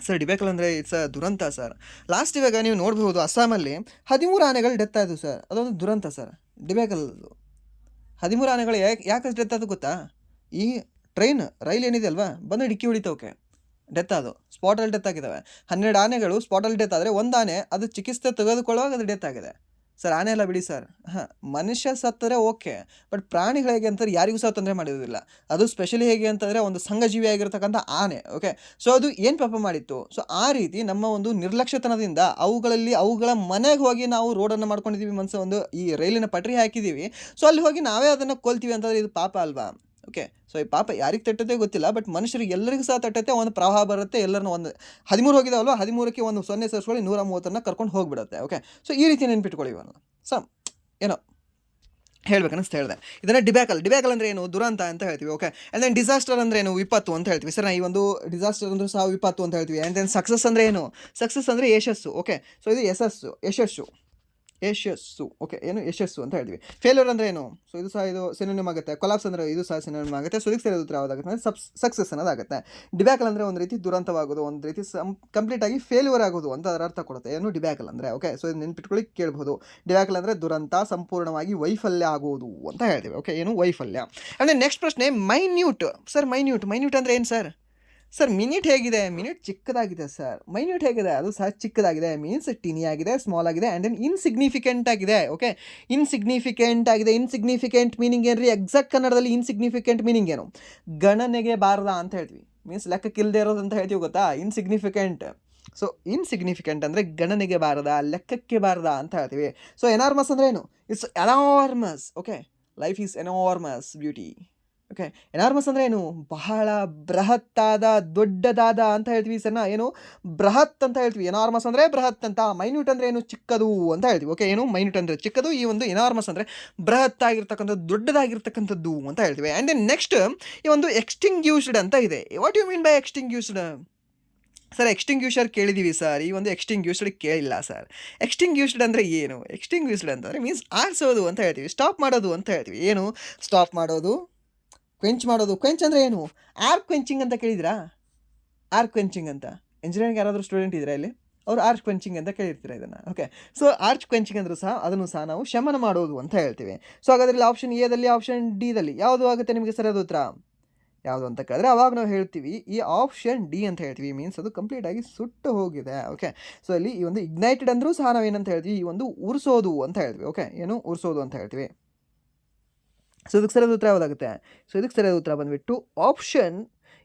ಸರ್? ಡಿಬೇಕಲ್ ಅಂದರೆ ಇಟ್ಸ್ ಅ ದುರಂತ ಸರ್. ಲಾಸ್ಟ್ ಇವಾಗ ನೀವು ನೋಡಬಹುದು, ಅಸ್ಸಾಮಲ್ಲಿ 13 ಆನೆಗಳು ಡೆತ್ ಆಯಿತು ಸರ್. ಅದೊಂದು ದುರಂತ ಸರ್. ಡಿಬೇಕಲ್ 13 ಆನೆಗಳು ಯಾಕೆ ಡೆತ್ ಆಯಿತು ಗೊತ್ತಾ? ಈ ರೈಲ್ ಏನಿದೆ ಅಲ್ವಾ, ಬಂದು ಡಿಕ್ಕಿ ಹೊಡಿತವಕ್ಕೆ ಡೆತ್ ಆದವು. ಸ್ಪಾಟಲ್ಲಿ ಡೆತ್ ಆಗಿದ್ದಾವೆ. 12 ಆನೆಗಳು ಸ್ಪಾಟಲ್ಲಿ ಡೆತ್ ಆದರೆ ಒಂದು ಆನೆ ಅದು ಚಿಕಿತ್ಸೆ ತೆಗೆದುಕೊಳ್ಳುವಾಗ ಅದು ಡೆತ್ ಆಗಿದೆ ಸರ್. ಆನೆ ಎಲ್ಲ ಬಿಡಿ ಸರ್, ಹಾಂ, ಮನುಷ್ಯ ಸತ್ತರೆ ಓಕೆ, ಬಟ್ ಪ್ರಾಣಿಗಳು ಹೇಗೆ ಅಂತಂದರೆ ಯಾರಿಗೂ ಸಹ ತೊಂದರೆ ಮಾಡೋದಿಲ್ಲ. ಅದು ಸ್ಪೆಷಲಿ ಹೇಗೆ ಅಂತಂದರೆ ಒಂದು ಸಂಘಜೀವಿ ಆಗಿರ್ತಕ್ಕಂಥ ಆನೆ. ಓಕೆ, ಸೊ ಅದು ಏನು ಪಾಪ ಮಾಡಿತ್ತು? ಸೊ ಆ ರೀತಿ ನಮ್ಮ ಒಂದು ನಿರ್ಲಕ್ಷ್ಯತನದಿಂದ ಅವುಗಳ ಮನೆಗೆ ಹೋಗಿ ನಾವು ರೋಡನ್ನು ಮಾಡ್ಕೊಂಡಿದ್ದೀವಿ, ಮನಸ್ಸು ಒಂದು ಈ ರೈಲಿನ ಪಟ್ರಿ ಹಾಕಿದ್ದೀವಿ. ಸೊ ಅಲ್ಲಿ ಹೋಗಿ ನಾವೇ ಅದನ್ನು ಕೊಲ್ತೀವಿ ಅಂತಂದರೆ ಇದು ಪಾಪ ಅಲ್ವಾ? ಓಕೆ, ಸೊ ಈ ಪಾಪ ಯಾರಿಗೆ ತಟ್ಟುತ್ತೆ ಗೊತ್ತಿಲ್ಲ, ಬಟ್ ಮನುಷ್ಯರಿಗೆ ಎಲ್ಲರಿಗೂ ಸಹ ತಟ್ಟುತ್ತೆ. ಒಂದು ಪ್ರವಾಹ ಬರುತ್ತೆ, ಎಲ್ಲರನ್ನೂ ಒಂದು 13 ಹೋಗಿದಾವಲ್ವ, 13ಕ್ಕೆ ಒಂದು 0 ಸೇರಿಸ್ಕೊಳ್ಳಿ, 130 ಕರ್ಕೊಂಡು ಹೋಗಿಬಿಡುತ್ತೆ. ಓಕೆ, ಸೊ ಈ ರೀತಿ ನೆನ್ಪಿಟ್ಕೊಳ್ಳಿ. ಇವನು ಏನೋ ಹೇಳ್ಬೇಕನ್ನಿಸ್ತು ಹೇಳಿದೆ. ಇದನ್ನು ಡಿಬ್ಯಾಕಲ್ ಅಂದರೆ ಏನು? ದುರಂತ ಅಂತ ಹೇಳ್ತೀವಿ. ಓಕೆ, ಆ್ಯಂಡ್ ದೆನ್ ಡಿಸಾಸ್ಟರ್ ಅಂದರೆ ಏನು? ವಿಪತ್ತು ಅಂತ ಹೇಳ್ತೀವಿ. ಸರ್, ಈ ಒಂದು ಡಿಸಾಸ್ಟರ್ ಅಂದರೂ ಸಹ ವಿಪತ್ತು ಅಂತ ಹೇಳ್ತೀವಿ. ಆ್ಯಂಡ್ ದೆನ್ ಸಕ್ಸಸ್ ಅಂದರೆ ಏನು? ಸಕ್ಸಸ್ ಅಂದರೆ ಯಶಸ್ಸು. ಓಕೆ, ಸೊ ಇದು ಯಶಸ್ಸು. ಓಕೆ, ಏನು? ಯಶಸ್ಸು ಅಂತ ಹೇಳ್ತೀವಿ. ಫೇಲ್ಯೂರ್ ಅಂದರೆ ಏನು? ಸೊ ಇದು ಸಹ ಇದು ಸಿನೋನಿಮ್ ಆಗುತ್ತೆ. ಕೊಲಾಪ್ಸ್ ಅಂದರೆ ಇದು ಸಹ ಸಿನೋನಿಮ್ ಆಗುತ್ತೆ. ಸೊ ಇದಕ್ಕೆ ಸರಿಯಾದ ಉತ್ತರ ಯಾವುದಾಗುತ್ತೆ ಅಂದರೆ ಸಕ್ಸಸ್ ಅನ್ನೋದಾಗುತ್ತೆ. ಡಿಬ್ಯಾಕಲ್ ಅಂದರೆ ಒಂದು ರೀತಿ ದುರಂತವಾಗೋದು, ಒಂದು ರೀತಿ ಕಂಪ್ಲೀಟಾಗಿ ಫೇಲ್ಯೂರ್ ಆಗೋದು ಅಂತ ಅದರ ಅರ್ಥ ಕೊಡುತ್ತೆ. ಏನು? ಡಿಬ್ಯಾಕಲ್ ಅಂದರೆ. ಓಕೆ, ಸೊ ಇದು ನೆನ್ಪಿಟ್ಕೊಳ್ಳಿ, ಕೇಳ್ಬೋದು. ಡಿಬ್ಯಾಕಲ್ ಅಂದರೆ ದುರಂತ, ಸಂಪೂರ್ಣವಾಗಿ ವೈಫಲ್ಯ ಆಗುವುದು ಅಂತ ಹೇಳ್ತೀವಿ. ಓಕೆ, ಏನು? ವೈಫಲ್ಯ. ಅಂದರೆ ನೆಕ್ಸ್ಟ್ ಪ್ರಶ್ನೆ ಮೈನ್ಯೂಟ್. ಸರ್, ಮೈನ್ಯೂಟ್ ಅಂದರೆ ಏನು ಸರ್? ಸರ್, ಮಿನಿಟ್ ಹೇಗಿದೆ? ಮಿನಿಟ್ ಚಿಕ್ಕದಾಗಿದೆ ಸರ್. ಮೈನ್ಯೂಟ್ ಹೇಗಿದೆ? ಅದು ಸಹ ಚಿಕ್ಕದಾಗಿದೆ. ಮೀನ್ಸ್ ಟಿನಿ ಆಗಿದೆ, ಸ್ಮಾಲ್ ಆಗಿದೆ, ಆ್ಯಂಡ್ ದೆನ್ ಇನ್ಸಿಗ್ನಿಫಿಕೆಂಟ್ ಆಗಿದೆ. ಓಕೆ, ಇನ್ಸಿಗ್ನಿಫಿಕೆಂಟ್ ಆಗಿದೆ. ಇನ್ಸಿಗ್ನಿಫಿಕೆಂಟ್ ಮೀನಿಂಗ್ ಏನು ರೀ? ಎಕ್ಸಾಕ್ಟ್ ಕನ್ನಡದಲ್ಲಿ ಇನ್ಸಿಗ್ನಿಫಿಕೆಂಟ್ ಮೀನಿಂಗ್ ಏನು? ಗಣನೆಗೆ ಬಾರದ ಅಂತ ಹೇಳ್ತೀವಿ. ಮೀನ್ಸ್ ಲೆಕ್ಕಕ್ಕಿಲ್ಲದೆ ಇರೋದು ಅಂತ ಹೇಳ್ತೀವಿ ಗೊತ್ತಾ? ಇನ್ಸಿಗ್ನಿಫಿಕೆಂಟ್. ಸೊ ಇನ್ಸಿಗ್ನಿಫಿಕೆಂಟ್ ಅಂದರೆ ಗಣನೆಗೆ ಬಾರದ, ಲೆಕ್ಕಕ್ಕೆ ಬಾರದ ಅಂತ ಹೇಳ್ತೀವಿ. ಸೊ ಎನಾರ್ಮಸ್ ಅಂದರೆ ಏನು? It's enormous. Okay, life is enormous beauty. Okay, enormous ಅಂದರೆ ಏನು? ಬಹಳ ಬೃಹತ್ತಾದ, ದೊಡ್ಡದಾದ ಅಂತ ಹೇಳ್ತೀವಿ ಸರ್. ಏನು ಬೃಹತ್ ಅಂತ ಹೇಳ್ತೀವಿ. ಎನಾರ್ಮಸ್ ಅಂದರೆ ಬೃಹತ್ ಅಂತ. ಮೈನ್ಯೂಟ್ ಅಂದರೆ ಏನು? ಚಿಕ್ಕದು ಅಂತ ಹೇಳ್ತೀವಿ. ಓಕೆ, ಏನು ಮೈನ್ಯೂಟ್ ಅಂದರೆ ಚಿಕ್ಕದು, ಈ ಒಂದು ಎನಾರ್ಮಸ್ ಅಂದರೆ ಬೃಹತ್ತಾಗಿರ್ತಕ್ಕಂಥದ್ದು, ದೊಡ್ಡದಾಗಿರ್ತಕ್ಕಂಥದ್ದು ಅಂತ ಹೇಳ್ತೀವಿ. ಆ್ಯಂಡ್ ದೆನ್ ನೆಕ್ಸ್ಟ್ ಈ ಒಂದು ಎಕ್ಸ್ಟಿಂಗ್ಯೂಷ್ಡ್ ಅಂತ ಇದೆ. What you mean by extinguished? Sir extinguisher ಕೇಳಿದ್ದೀವಿ ಸರ್, ಈ ಒಂದು ಎಕ್ಸ್ಟಿಂಗ್ಯೂಷ್ಡ್ ಕೇಳಿಲ್ಲ ಸರ್. ಎಕ್ಸ್ಟಿಂಗ್ಯೂಷ್ಡ್ ಅಂದರೆ ಏನು? ಎಕ್ಸ್ಟಿಂಗ್ಯೂಷ್ಡ್ ಅಂತಂದರೆ ಮೀನ್ಸ್ ಆರಿಸೋದು ಅಂತ ಹೇಳ್ತೀವಿ, ಸ್ಟಾಪ್ ಮಾಡೋದು ಅಂತ ಹೇಳ್ತೀವಿ. ಏನು ಸ್ಟಾಪ್ ಮಾಡೋದು? ಕ್ವೆಂಚ್ ಮಾಡೋದು. ಕ್ವೆಂಚ್ ಅಂದರೆ ಏನು? ಆರ್ಕ್ ಕ್ವೆಂಚಿಂಗ್ ಅಂತ ಕೇಳಿದಿರಾ? ಆರ್ಕ್ ಕ್ವೆಂಚಿಂಗ್ ಅಂತ ಇಂಜಿನಿಯರಿಂಗ್ ಯಾರಾದರೂ ಸ್ಟೂಡೆಂಟ್ ಇದ್ದರೆ ಇಲ್ಲಿ ಅವರು ಆರ್ಚ್ ಕ್ವೆಂಚಿಂಗ್ ಅಂತ ಕೇಳಿರ್ತೀರ ಇದನ್ನು. ಓಕೆ, ಸೊ ಆರ್ಚ್ ಕ್ವೆಂಚಿಂಗ್ ಅಂದರೂ ಸಹ ಅದನ್ನು ಸಹ ನಾವು ಶಮನ ಮಾಡೋದು ಅಂತ ಹೇಳ್ತೀವಿ. ಸೊ ಹಾಗಾದ್ರೆ ಆಪ್ಷನ್ ಎದಲ್ಲಿ, ಆಪ್ಷನ್ ಡಿದಲ್ಲಿ ಯಾವುದು ಆಗುತ್ತೆ ನಿಮಗೆ ಸರಿಯಾದ ಉತ್ತರ? ಯಾವುದು ಅಂತ ಕೇಳಿದ್ರೆ ಅವಾಗ ನಾವು ಹೇಳ್ತೀವಿ ಈ ಆಪ್ಷನ್ ಡಿ ಅಂತ ಹೇಳ್ತೀವಿ. ಮೀನ್ಸ್ ಅದು ಕಂಪ್ಲೀಟಾಗಿ ಸುಟ್ಟು ಹೋಗಿದೆ. ಓಕೆ, ಸೊ ಇಲ್ಲಿ ಈ ಒಂದು ಇಗ್ನೈಟೆಡ್ ಅಂದರೂ ಸಹ ನಾವು ಏನಂತ ಹೇಳ್ತೀವಿ? ಈ ಒಂದು ಉರಿಸೋದು ಅಂತ ಹೇಳ್ತೀವಿ. ಓಕೆ, ಏನು ಉರಿಸೋದು ಅಂತ ಹೇಳ್ತೀವಿ. ಸೊ ಇದಕ್ಕೆ ಸರಿಯಾದ ಉತ್ತರ ಯಾವುದಾಗುತ್ತೆ? ಸೊ ಇದಕ್ಕೆ ಸರಿಯಾದ ಉತ್ತರ ಬಂದುಬಿಟ್ಟು ಆಪ್ಷನ್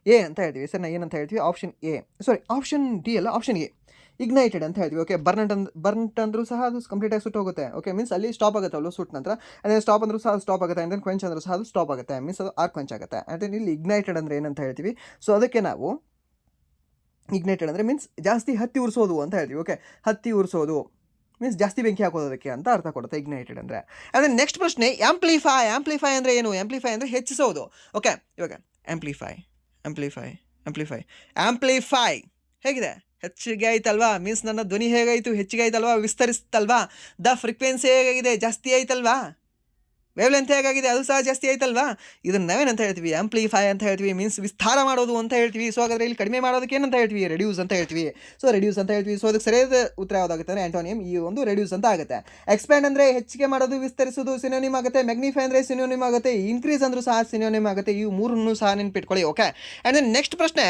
ಎ ಅಂತ ಹೇಳ್ತೀವಿ ಸರ್. ನಾವು ಏನಂತ ಹೇಳ್ತೀವಿ? Option A, sorry option D ಅಲ್ಲ, ಆಪ್ಷನ್ ಎ, ಇಗ್ನೈಟೆಡ್ ಅಂತ ಹೇಳ್ತೀವಿ. ಓಕೆ, ಬರ್ನಟ್ ಅಂದರೂ ಸಹ ಅದು ಕಂಪ್ಲೀಟಾಗಿ ಸುಟ್ಟು ಹೋಗುತ್ತೆ. ಓಕೆ, ಮೀನ್ಸ್ ಅಲ್ಲಿ ಸ್ಟಾಪ್ ಆಗುತ್ತೆ ಅಲ್ಲೂ ಸುಟ್ಟ ನಂತರ. ಅದೇ ಸ್ಟಾಪ್ ಅಂದರೂ ಸಹ ಸ್ಟಾಪ್ ಆಗುತ್ತೆ. ಆ್ಯಂಡ್ ದೆನ್ ಕ್ವೆಂಚ್ ಅಂದರೂ ಸಹ ಅದು ಸ್ಟಾಪ್ ಆಗುತ್ತೆ. ಮೀನ್ಸ್ ಅದು ಆರ್ಕ್ ಕ್ವೆಂಚ್ ಆಗುತ್ತೆ. ಆ್ಯಂಡ್ ದೆನ್ ಇಲ್ಲಿ ಇಗ್ನೈಟೆಡ್ ಅಂದರೆ ಏನಂತ ಹೇಳ್ತೀವಿ? ಸೊ ಅದಕ್ಕೆ ನಾವು ಇಗ್ನೈಟೆಡ್ ಅಂದರೆ ಮೀನ್ಸ್ ಜಾಸ್ತಿ ಹತ್ತಿ ಉರಿಸೋದು ಅಂತ ಹೇಳ್ತೀವಿ. ಓಕೆ, ಹತ್ತಿ ಉರಿಸೋದು ಮೀನ್ಸ್ ಜಾಸ್ತಿ ಬೆಂಕಿ ಹಾಕೋದಕ್ಕೆ ಅಂತ ಅರ್ಥ ಕೊಡುತ್ತೆ ಇಗ್ನೈಟೆಡ್ ಅಂದರೆ. ಅದೇ ನೆಕ್ಸ್ಟ್ ಪ್ರಶ್ನೆ ಆಂಪ್ಲಿಫೈ. ಆಂಪ್ಲಿಫೈ ಅಂದರೆ ಏನು? ಆಂಪ್ಲಿಫೈ ಅಂದರೆ ಹೆಚ್ಚಿಸೋದು. ಓಕೆ, ಇವಾಗ ಆಂಪ್ಲಿಫೈ ಹೇಗಿದೆ? ಹೆಚ್ಚಿಗೆ ಆಯ್ತಲ್ವಾ? ಮೀನ್ಸ್ ನನ್ನ ಧ್ವನಿ ಹೇಗಾಯಿತು? ಹೆಚ್ಚಿಗೆ ಆಯ್ತಲ್ವಾ? ವಿಸ್ತರಿಸ್ತಲ್ವಾ? ದ ಫ್ರೀಕ್ವೆನ್ಸಿ ಹೇಗಾಗಿದೆ? ಜಾಸ್ತಿ ಆಯ್ತಲ್ವಾ? ವೇವ್ ಲೆಂತ್ ಹೇಗಾಗಿದೆ? ಅದು ಸಹ ಜಾಸ್ತಿ ಆಯ್ತಲ್ವಾ? ಇದನ್ನು ನಾವೇನಂತ ಹೇಳ್ತೀವಿ? ಆಂಪ್ಲಿಫೈ ಅಂತ ಹೇಳ್ತೀವಿ. ಮೀನ್ಸ್ ವಿಸ್ತಾರ ಮಾಡೋದು ಅಂತ ಹೇಳ್ತೀವಿ. ಸೊ ಹಾಗಾದರೆ ಇಲ್ಲಿ ಕಡಿಮೆ ಮಾಡೋದಕ್ಕೆ ಏನಂತ ಹೇಳ್ತೀವಿ? ರೆಡ್ಯೂಸ್ ಅಂತ ಹೇಳ್ತೀವಿ. ಸೊ ರೆಡ್ಯೂಸ್ ಅಂತ ಹೇಳ್ತೀವಿ. ಸೊ ಅದಕ್ಕೆ ಸರಿಯಾದ ಉತ್ತರ ಯಾವುದಾಗುತ್ತೆ ಅಂದರೆ ಆಂಟೋನಿಯಂ ಈ ಒಂದು ರೆಡ್ಯೂಸ್ ಅಂತ ಆಗುತ್ತೆ. ಎಕ್ಸ್ಪ್ಯಾಂಡ್ ಅಂದರೆ ಹೆಚ್ಚಿಗೆ ಮಾಡೋದು, ವಿಸ್ತರಿಸೋದು ಸಿನೋನಿಮ್ ಆಗುತ್ತೆ. ಮ್ಯಾಗ್ನಿಫೈ ಅಂದರೆ ಸಿನೋನಿಮ್ ಆಗುತ್ತೆ. ಇನ್ಕ್ರೀಸ್ ಅಂದರೂ ಸಹ ಸಿನೋನಿಮ್ ಆಗುತ್ತೆ. ಈ ಮೂರನ್ನು ಸಹ ನೆನ್ಪಿಟ್ಕೊಳ್ಳಿ. ಓಕೆ, ಆ್ಯಂಡ್ ದೆನ್ ನೆಕ್ಸ್ಟ್ ಪ್ರಶ್ನೆ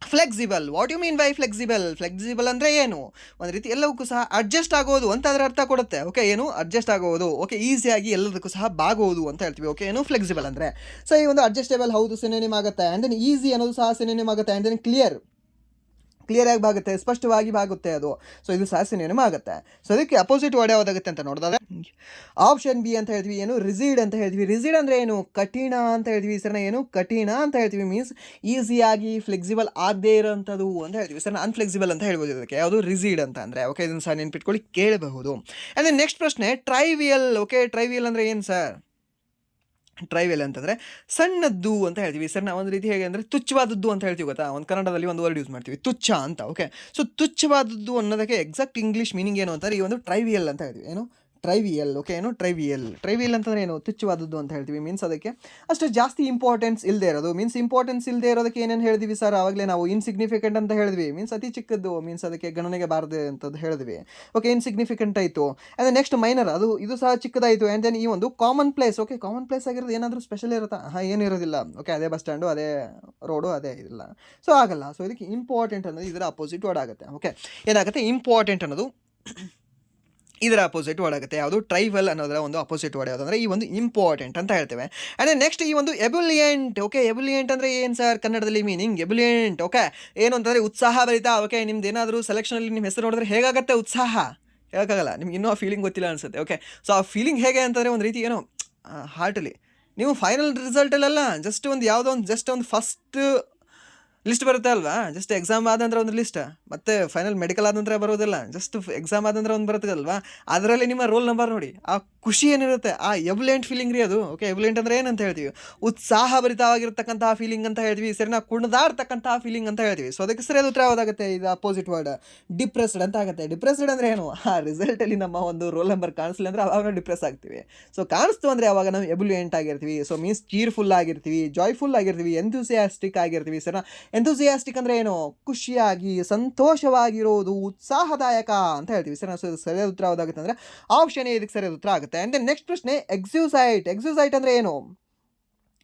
flexible. What you mean by flexible? Flexible ಅಂದರೆ ಏನು? ಒಂದು ರೀತಿ ಎಲ್ಲವಕ್ಕೂ ಸಹ ಅಡ್ಜಸ್ಟ್ ಆಗೋದು ಅಂತ ಅದರ ಅರ್ಥ ಕೊಡುತ್ತೆ. ಓಕೆ, ಏನು ಅಡ್ಜಸ್ಟ್ ಆಗೋದು. ಓಕೆ, ಈಸಿಯಾಗಿ ಎಲ್ಲದಕ್ಕೂ ಸಹ ಬಾಗೋದು ಅಂತ ಹೇಳ್ತೀವಿ. ಓಕೆ, ಏನು ಫ್ಲೆಕ್ಸಿಬಲ್ ಅಂದರೆ. ಸೊ ಈ ಒಂದು ಅಡ್ಜಸ್ಟೇಬಲ್ ಹೌದು ಸಿನೋನಿಮ್ ಆಗುತ್ತೆ. ಆ್ಯಂಡ್ ದೆನ್ ಈಸಿ ಅನ್ನೋದು ಸಹ ಸಿನೋನಿಮ್ ಆಗುತ್ತೆ. ಆ್ಯಂಡ್ ದೆನ್ ಕ್ಲಿಯರಾಗಿ ಬಾಗುತ್ತೆ, ಸ್ಪಷ್ಟವಾಗಿ ಬಾಗುತ್ತೆ ಅದು. ಸೊ ಇದು ಸಹ ಸಿನೋನಿಮ್ ಆಗುತ್ತೆ. ಸೊ ಅದಕ್ಕೆ ಅಪೋಸಿಟ್ ವರ್ಡ್ ಯಾವುದಾಗುತ್ತೆ ಅಂತ ನೋಡಿದ್ರೆ ಆಪ್ಷನ್ ಬಿ ಅಂತ ಹೇಳ್ತೀವಿ. ಏನು? ರಿಜಿಡ್ ಅಂತ ಹೇಳ್ತೀವಿ. ರಿಜಿಡ್ ಅಂದರೆ ಏನು? ಕಠಿಣ ಅಂತ ಹೇಳ್ತೀವಿ ಸರ್. ಏನು ಕಠಿಣ ಅಂತ ಹೇಳ್ತೀವಿ? ಮೀನ್ಸ್ ಈಸಿಯಾಗಿ ಫ್ಲೆಕ್ಸಿಬಲ್ ಆಗದೇ ಇರೋಂಥದ್ದು ಅಂತ ಹೇಳ್ತೀವಿ ಸರ್. ಅನ್ಫ್ಲೆಕ್ಸಿಬಲ್ ಅಂತ ಹೇಳ್ಬೋದು ಇದಕ್ಕೆ. ಯಾವುದು? ರಿಜಿಡ್ ಅಂತ ಅಂದರೆ. ಓಕೆ, ಇದನ್ನು ಸಹ ನೆನ್ಪಿಟ್ಕೊಳ್ಳಿ, ಕೇಳಬಹುದು. ಆ್ಯಂಡ್ ನೆಕ್ಸ್ಟ್ ಪ್ರಶ್ನೆ ಟ್ರೈವಿಯಲ್. ಓಕೆ, ಟ್ರೈವಿಯಲ್ ಅಂದರೆ ಏನು ಸರ್? ಟ್ರೈವಿಯಲ್ ಅಂತಂದರೆ ಸಣ್ಣದ್ದು ಅಂತ ಹೇಳ್ತೀವಿ ಸರ್. ನಾವು ಒಂದು ರೀತಿ ಹೇಗೆ ಅಂದರೆ ತುಚ್ಛವಾದದ್ದು ಅಂತ ಹೇಳ್ತೀವಿ ಗೊತ್ತಾ? ಒಂದು ಕನ್ನಡದಲ್ಲಿ ಒಂದು ವರ್ಡ್ ಯೂಸ್ ಮಾಡ್ತೀವಿ, ತುಚ್ಛ ಅಂತ. ಓಕೆ, ಸೊ ತುಚ್ಛವಾದದ್ದು ಅನ್ನೋದಕ್ಕೆ ಎಕ್ಸಾಕ್ಟ್ ಇಂಗ್ಲೀಷ್ ಮೀನಿಂಗ್ ಏನು ಅಂತಾರೆ? ಈ ಒಂದು ಟ್ರೈವಿಯಲ್ ಅಂತ ಹೇಳ್ತೀವಿ. ಏನು? ಟ್ರೈವಿಯಲ್. ಓಕೆ, ಏನು? ಟ್ರೈವಿಯಲ್ ಅಂತಂದರೆ ಏನು? ತುಚ್ಛವಾದದ್ದು ಅಂತ ಹೇಳ್ತೀವಿ. ಮೀನ್ಸ್ ಅದಕ್ಕೆ ಅಷ್ಟು ಜಾಸ್ತಿ ಇಂಪಾರ್ಟೆನ್ಸ್ ಇಲ್ಲದೆ ಇರೋದು. ಮೀನ್ಸ್ ಇಂಪಾರ್ಟೆನ್ಸ್ ಇಲ್ಲದೆ ಇರೋದಕ್ಕೆ ಏನೇನು ಹೇಳಿದ್ವಿ ಸರ್? ಆವಾಗಲೇ ನಾವು ಇನ್ಸಿಗ್ನಿಫಿಕೆಂಟ್ ಅಂತ ಹೇಳಿದ್ವಿ. ಮೀನ್ಸ್ ಅತಿ ಚಿಕ್ಕದ್ದು, ಮೀನ್ಸ್ ಅದಕ್ಕೆ ಗಣನೆಗೆ ಬಾರದೆ ಅಂತದ್ದು ಹೇಳಿದ್ವಿ. ಓಕೆ, ಇನ್ಸಿಗ್ನಿಫಿಕೆಂಟ್ ಆಯಿತು. ಆ್ಯಂಡ್ ನೆಕ್ಸ್ಟ್ ಮೈನರ್, ಇದು ಸಹ ಚಿಕ್ಕದಾಯಿತು. ಆ್ಯಂಡ್ ದೆನ್ ಈ ಒಂದು common place. Okay, common place ಆಗಿರೋದು ಏನಾದರೂ ಸ್ಪೆಷಲ್ ಇರುತ್ತಾ? ಏನು ಇರೋದಿಲ್ಲ. ಓಕೆ, ಅದೇ ಬಸ್ ಸ್ಟ್ಯಾಂಡು, ಅದೇ ರೋಡು, ಅದೇ ಇಲ್ಲ. ಸೊ ಆಗಲ್ಲ. ಸೊ ಇದಕ್ಕೆ ಇಂಪಾರ್ಟೆಂಟ್ ಅನ್ನೋದು ಇದರ ಅಪೋಸಿಟ್ ವರ್ಡ್ ಆಗುತ್ತೆ. ಓಕೆ, ಏನಾಗುತ್ತೆ? ಇಂಪಾರ್ಟೆಂಟ್ ಅನ್ನೋದು ಇದರ ಅಪೋಸಿಟ್ ವರ್ಡ್ ಆಗುತ್ತೆ. ಯಾವುದು? ಟ್ರೈವಲ್ ಅನ್ನೋದರ ಒಂದು ಅಪೋಸಿಟ್ ವರ್ಡ್ ಯಾವುದು ಅಂದರೆ ಈ ಒಂದು ಇಂಪಾರ್ಟೆಂಟ್ ಅಂತ ಹೇಳ್ತೇವೆ. ಆ್ಯಂಡ್ ನೆಕ್ಸ್ಟ್ ಈ ಒಂದು ಎಬುಲಿಯೆಂಟ್. ಓಕೆ, ಎಬುಲಿಯೆಂಟ್ ಅಂದರೆ ಏನು ಸರ್ ಕನ್ನಡದಲ್ಲಿ ಮೀನಿಂಗ್? ಎಬುಲಿಯೆಂಟ್ ಓಕೆ ಏನು ಅಂತಂದರೆ ಉತ್ಸಾಹ ಭರಿತ. ಓಕೆ, ನಿಮ್ದು ಏನಾದರೂ ಸೆಲೆಕ್ಷನಲ್ಲಿ ನಿಮ್ಮ ಹೆಸರು ನೋಡಿದ್ರೆ ಹೇಗಾಗುತ್ತೆ ಉತ್ಸಾಹ? ಹೇಳೋಕ್ಕಾಗಲ್ಲ, ನಿಮ್ಗೆ ಇನ್ನೂ ಆ ಫೀಲಿಂಗ್ ಗೊತ್ತಿಲ್ಲ ಅನಿಸುತ್ತೆ. ಓಕೆ, ಸೊ ಆ ಫೀಲಿಂಗ್ ಹೇಗೆ ಅಂತಂದರೆ ಒಂದು ರೀತಿ ಏನೋ ಹಾರ್ಟಲ್ಲಿ ನೀವು ಫೈನಲ್ ರಿಸಲ್ಟಲ್ಲೆಲ್ಲ ಜಸ್ಟ್ ಒಂದು ಯಾವುದೋ ಒಂದು ಜಸ್ಟ್ ಒಂದು ಫಸ್ಟ್ ಲಿಸ್ಟ್ ಬರುತ್ತೆ ಅಲ್ವಾ? ಜಸ್ಟ್ ಎಕ್ಸಾಮ್ ಆದಂದ್ರೆ ಒಂದು ಲಿಸ್ಟ್, ಮತ್ತು ಫೈನಲ್ ಮೆಡಿಕಲ್ ಆದಂದ್ರೆ ಬರೋದಿಲ್ಲ, ಜಸ್ಟ್ ಎಕ್ಸಾಮ್ ಆದಂದ್ರೆ ಒಂದು ಬರುತ್ತೆ ಅಲ್ವಾ? ಅದರಲ್ಲಿ ನಿಮ್ಮ ರೋಲ್ ನಂಬರ್ ನೋಡಿ, ಆ ಖುಷಿ ಏನಿರುತ್ತೆ, ಆ ಎಬುಲೆಂಟ್ ಫೀಲಿಂಗ್ ರೀ ಅದು. ಓಕೆ, ಎಬುಲೆಂಟ್ ಅಂದರೆ ಏನಂತ ಹೇಳ್ತೀವಿ? ಉತ್ಸಾಹಭರಿತವಾಗಿರ್ತಕ್ಕಂತಹ ಫೀಲಿಂಗ್ ಅಂತ ಹೇಳ್ತೀವಿ. ಸರಿ, ನಾವು ಕುಣಿದಾಡ್ತಕ್ಕಂತಹ ಫೀಲಿಂಗ್ ಅಂತ ಹೇಳ್ತೀವಿ. ಸೊ ಅದಕ್ಕೆ ಸರಿಯಾದ ಉತ್ತರ ಯಾವುದಾಗುತ್ತೆ? ಇದು ಅಪೋಸಿಟ್ ವರ್ಡ್ ಡಿಪ್ರೆಸ್ಡ್ ಅಂತ ಆಗುತ್ತೆ. ಡಿಪ್ರೆಸ್ಡ್ ಅಂದರೆ ಏನು? ಆ ರಿಸಲ್ಟಲ್ಲಿ ನಮ್ಮ ಒಂದು ರೋಲ್ ನಂಬರ್ ಕಾಣಿಸ್ಲಿ ಅಂದರೆ ಅವಾಗ ನಾವು ಡಿಪ್ರೆಸ್ ಆಗ್ತೀವಿ. ಸೊ ಕಾಣಿಸ್ತು ಅಂದರೆ ಅವಾಗ ನಾವು ಎಬುಲೆಂಟ್ ಆಗಿರ್ತೀವಿ. ಸೊ ಮೀನ್ಸ್ ಚೀರ್ಫುಲ್ ಆಗಿರ್ತೀವಿ, ಜಾಯ್ಫುಲ್ ಆಗಿರ್ತೀವಿ, ಎಂಥೂಸಿಯಾಸ್ಟಿಕ್ ಆಗಿರ್ತೀವಿ. ಸರ್, ಎಂಥೂಸಿಯಾಸ್ಟಿಕ್ ಅಂದರೆ ಏನು? ಖುಷಿಯಾಗಿ ಸಂತೋಷವಾಗಿರೋದು, ಉತ್ಸಾಹದಾಯಕ ಅಂತ ಹೇಳ್ತೀವಿ. ಸರ್, ಸರಿಯಾದ ಉತ್ತರ ಯಾವುದಾಗುತ್ತೆ ಅಂದರೆ ಆಪ್ಷನ್ ಎ ಇದಕ್ಕೆ ಸರಿಯಾದ ಉತ್ತರ ಆಗುತ್ತೆ. ಆ್ಯಂಡ್ ದೆನ್ ನೆಕ್ಸ್ಟ್ ಪ್ರಶ್ನೆ ಎಕ್ಸ್ಯೂಸೈಟ್. ಎಕ್ಸ್ಯೂಸೈಟ್ ಅಂದರೆ ಏನು?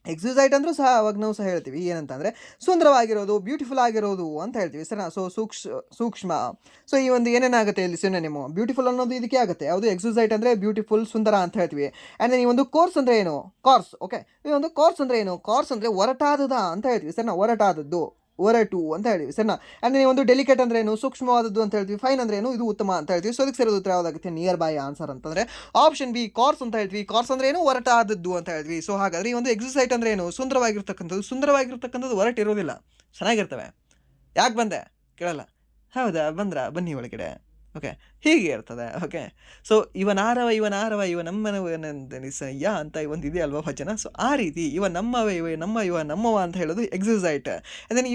ಎಕ್ಸ್ಯೂಸೈಟ್ ಅಂದರೂ ಸಹ ಅವಾಗ ನಾವು ಸಹ ಹೇಳ್ತೀವಿ ಏನಂತಂದರೆ ಸುಂದರವಾಗಿರೋದು, ಬ್ಯೂಟಿಫುಲ್ ಆಗಿರೋದು ಅಂತ ಹೇಳ್ತೀವಿ. ಸರ್, ಸೊ ಸೂಕ್ಷ್ಮ. ಸೊ ಈ ಒಂದು ಏನೇನಾಗುತ್ತೆ ಇಲ್ಲಿ ಸಿನೋನಿಮ್? ಬ್ಯೂಟಿಫುಲ್ ಅನ್ನೋದು ಇದಕ್ಕೆ ಆಗುತ್ತೆ. ಯಾವುದು? ಎಕ್ಸ್ಯೂಸೈಟ್ ಅಂದರೆ ಬ್ಯೂಟಿಫುಲ್, ಸುಂದರ ಅಂತ ಹೇಳ್ತೀವಿ. ಆ್ಯಂಡ್ ದೆನ್ ಈ ಒಂದು ಕೋರ್ಸ್ ಅಂದರೆ ಏನು? ಕಾರ್ಸ್. ಓಕೆ, ಈ ಒಂದು ಕೋರ್ಸ್ ಅಂದರೆ ಏನು? ಕಾರ್ಸ್ ಅಂದರೆ ಒರಟಾದದ ಅಂತ ಹೇಳ್ತೀವಿ. ಸರ್, ನಾವು ಒರಟಾದದ್ದು. ಒರಟು ಅಂತ ಹೇಳ್ತೀವಿ ಸರಿನಾ. ಅಂದರೆ ಒಂದು ಡೆಲಿಕೇಟ್ ಅಂದ್ರೆ ಏನು, ಸೂಕ್ಷ್ಮವಾದದ್ದು ಅಂತ ಹೇಳ್ತೀವಿ. ಫೈನ್ ಅಂದ್ರೆ ಏನು, ಇದು ಉತ್ತಮ ಅಂತ ಹೇಳ್ತೀವಿ. ಸೊ ಅದಕ್ಕೆ ಸರಿಯಾದ ಉತ್ತರ ಯಾವುದಾಗುತ್ತೆ, ನಿಯರ್ ಬೈ ಆನ್ಸರ್ ಅಂತಂದರೆ ಆಪ್ಷನ್ ಬಿ ಕಾರ್ಸ್ ಅಂತ ಹೇಳ್ತೀವಿ. ಕಾರ್ಸ್ ಅಂದ್ರೆ ಏನು, ಒರಟಾದದ್ದು ಅಂತ ಹೇಳ್ತೀವಿ. ಸೊ ಹಾಗಾದ್ರೆ ಈ ಒಂದು ಎಕ್ಸಸೈಟ್ ಅಂದ್ರೆ ಏನು, ಸುಂದರವಾಗಿರ್ತಕ್ಕಂಥದ್ದು ಹೊರಟಿರೋದಿಲ್ಲ, ಚೆನ್ನಾಗಿರ್ತವೆ. ಯಾಕೆ ಬಂದೆ ಕೇಳಲ್ಲ, ಹೌದಾ ಬಂದ್ರಾ ಬನ್ನಿ ಒಳಗಡೆ, ಓಕೆ ಹೀಗೆ ಇರ್ತದೆ. ಓಕೆ ಸೊ ಇವನಾರವ ಇವನಮ್ಮನವನೆಂದೆನಿಸಯ್ಯ ಅಂತ ಒಂದು ಇದೆಯಲ್ವಾ ವಚನ. ಸೊ ಆ ರೀತಿ ಇವ ನಮ್ಮವ ಅಂತ ಹೇಳೋದು ಎಕ್ಸಸೈಟ್. ಅದನ್ನು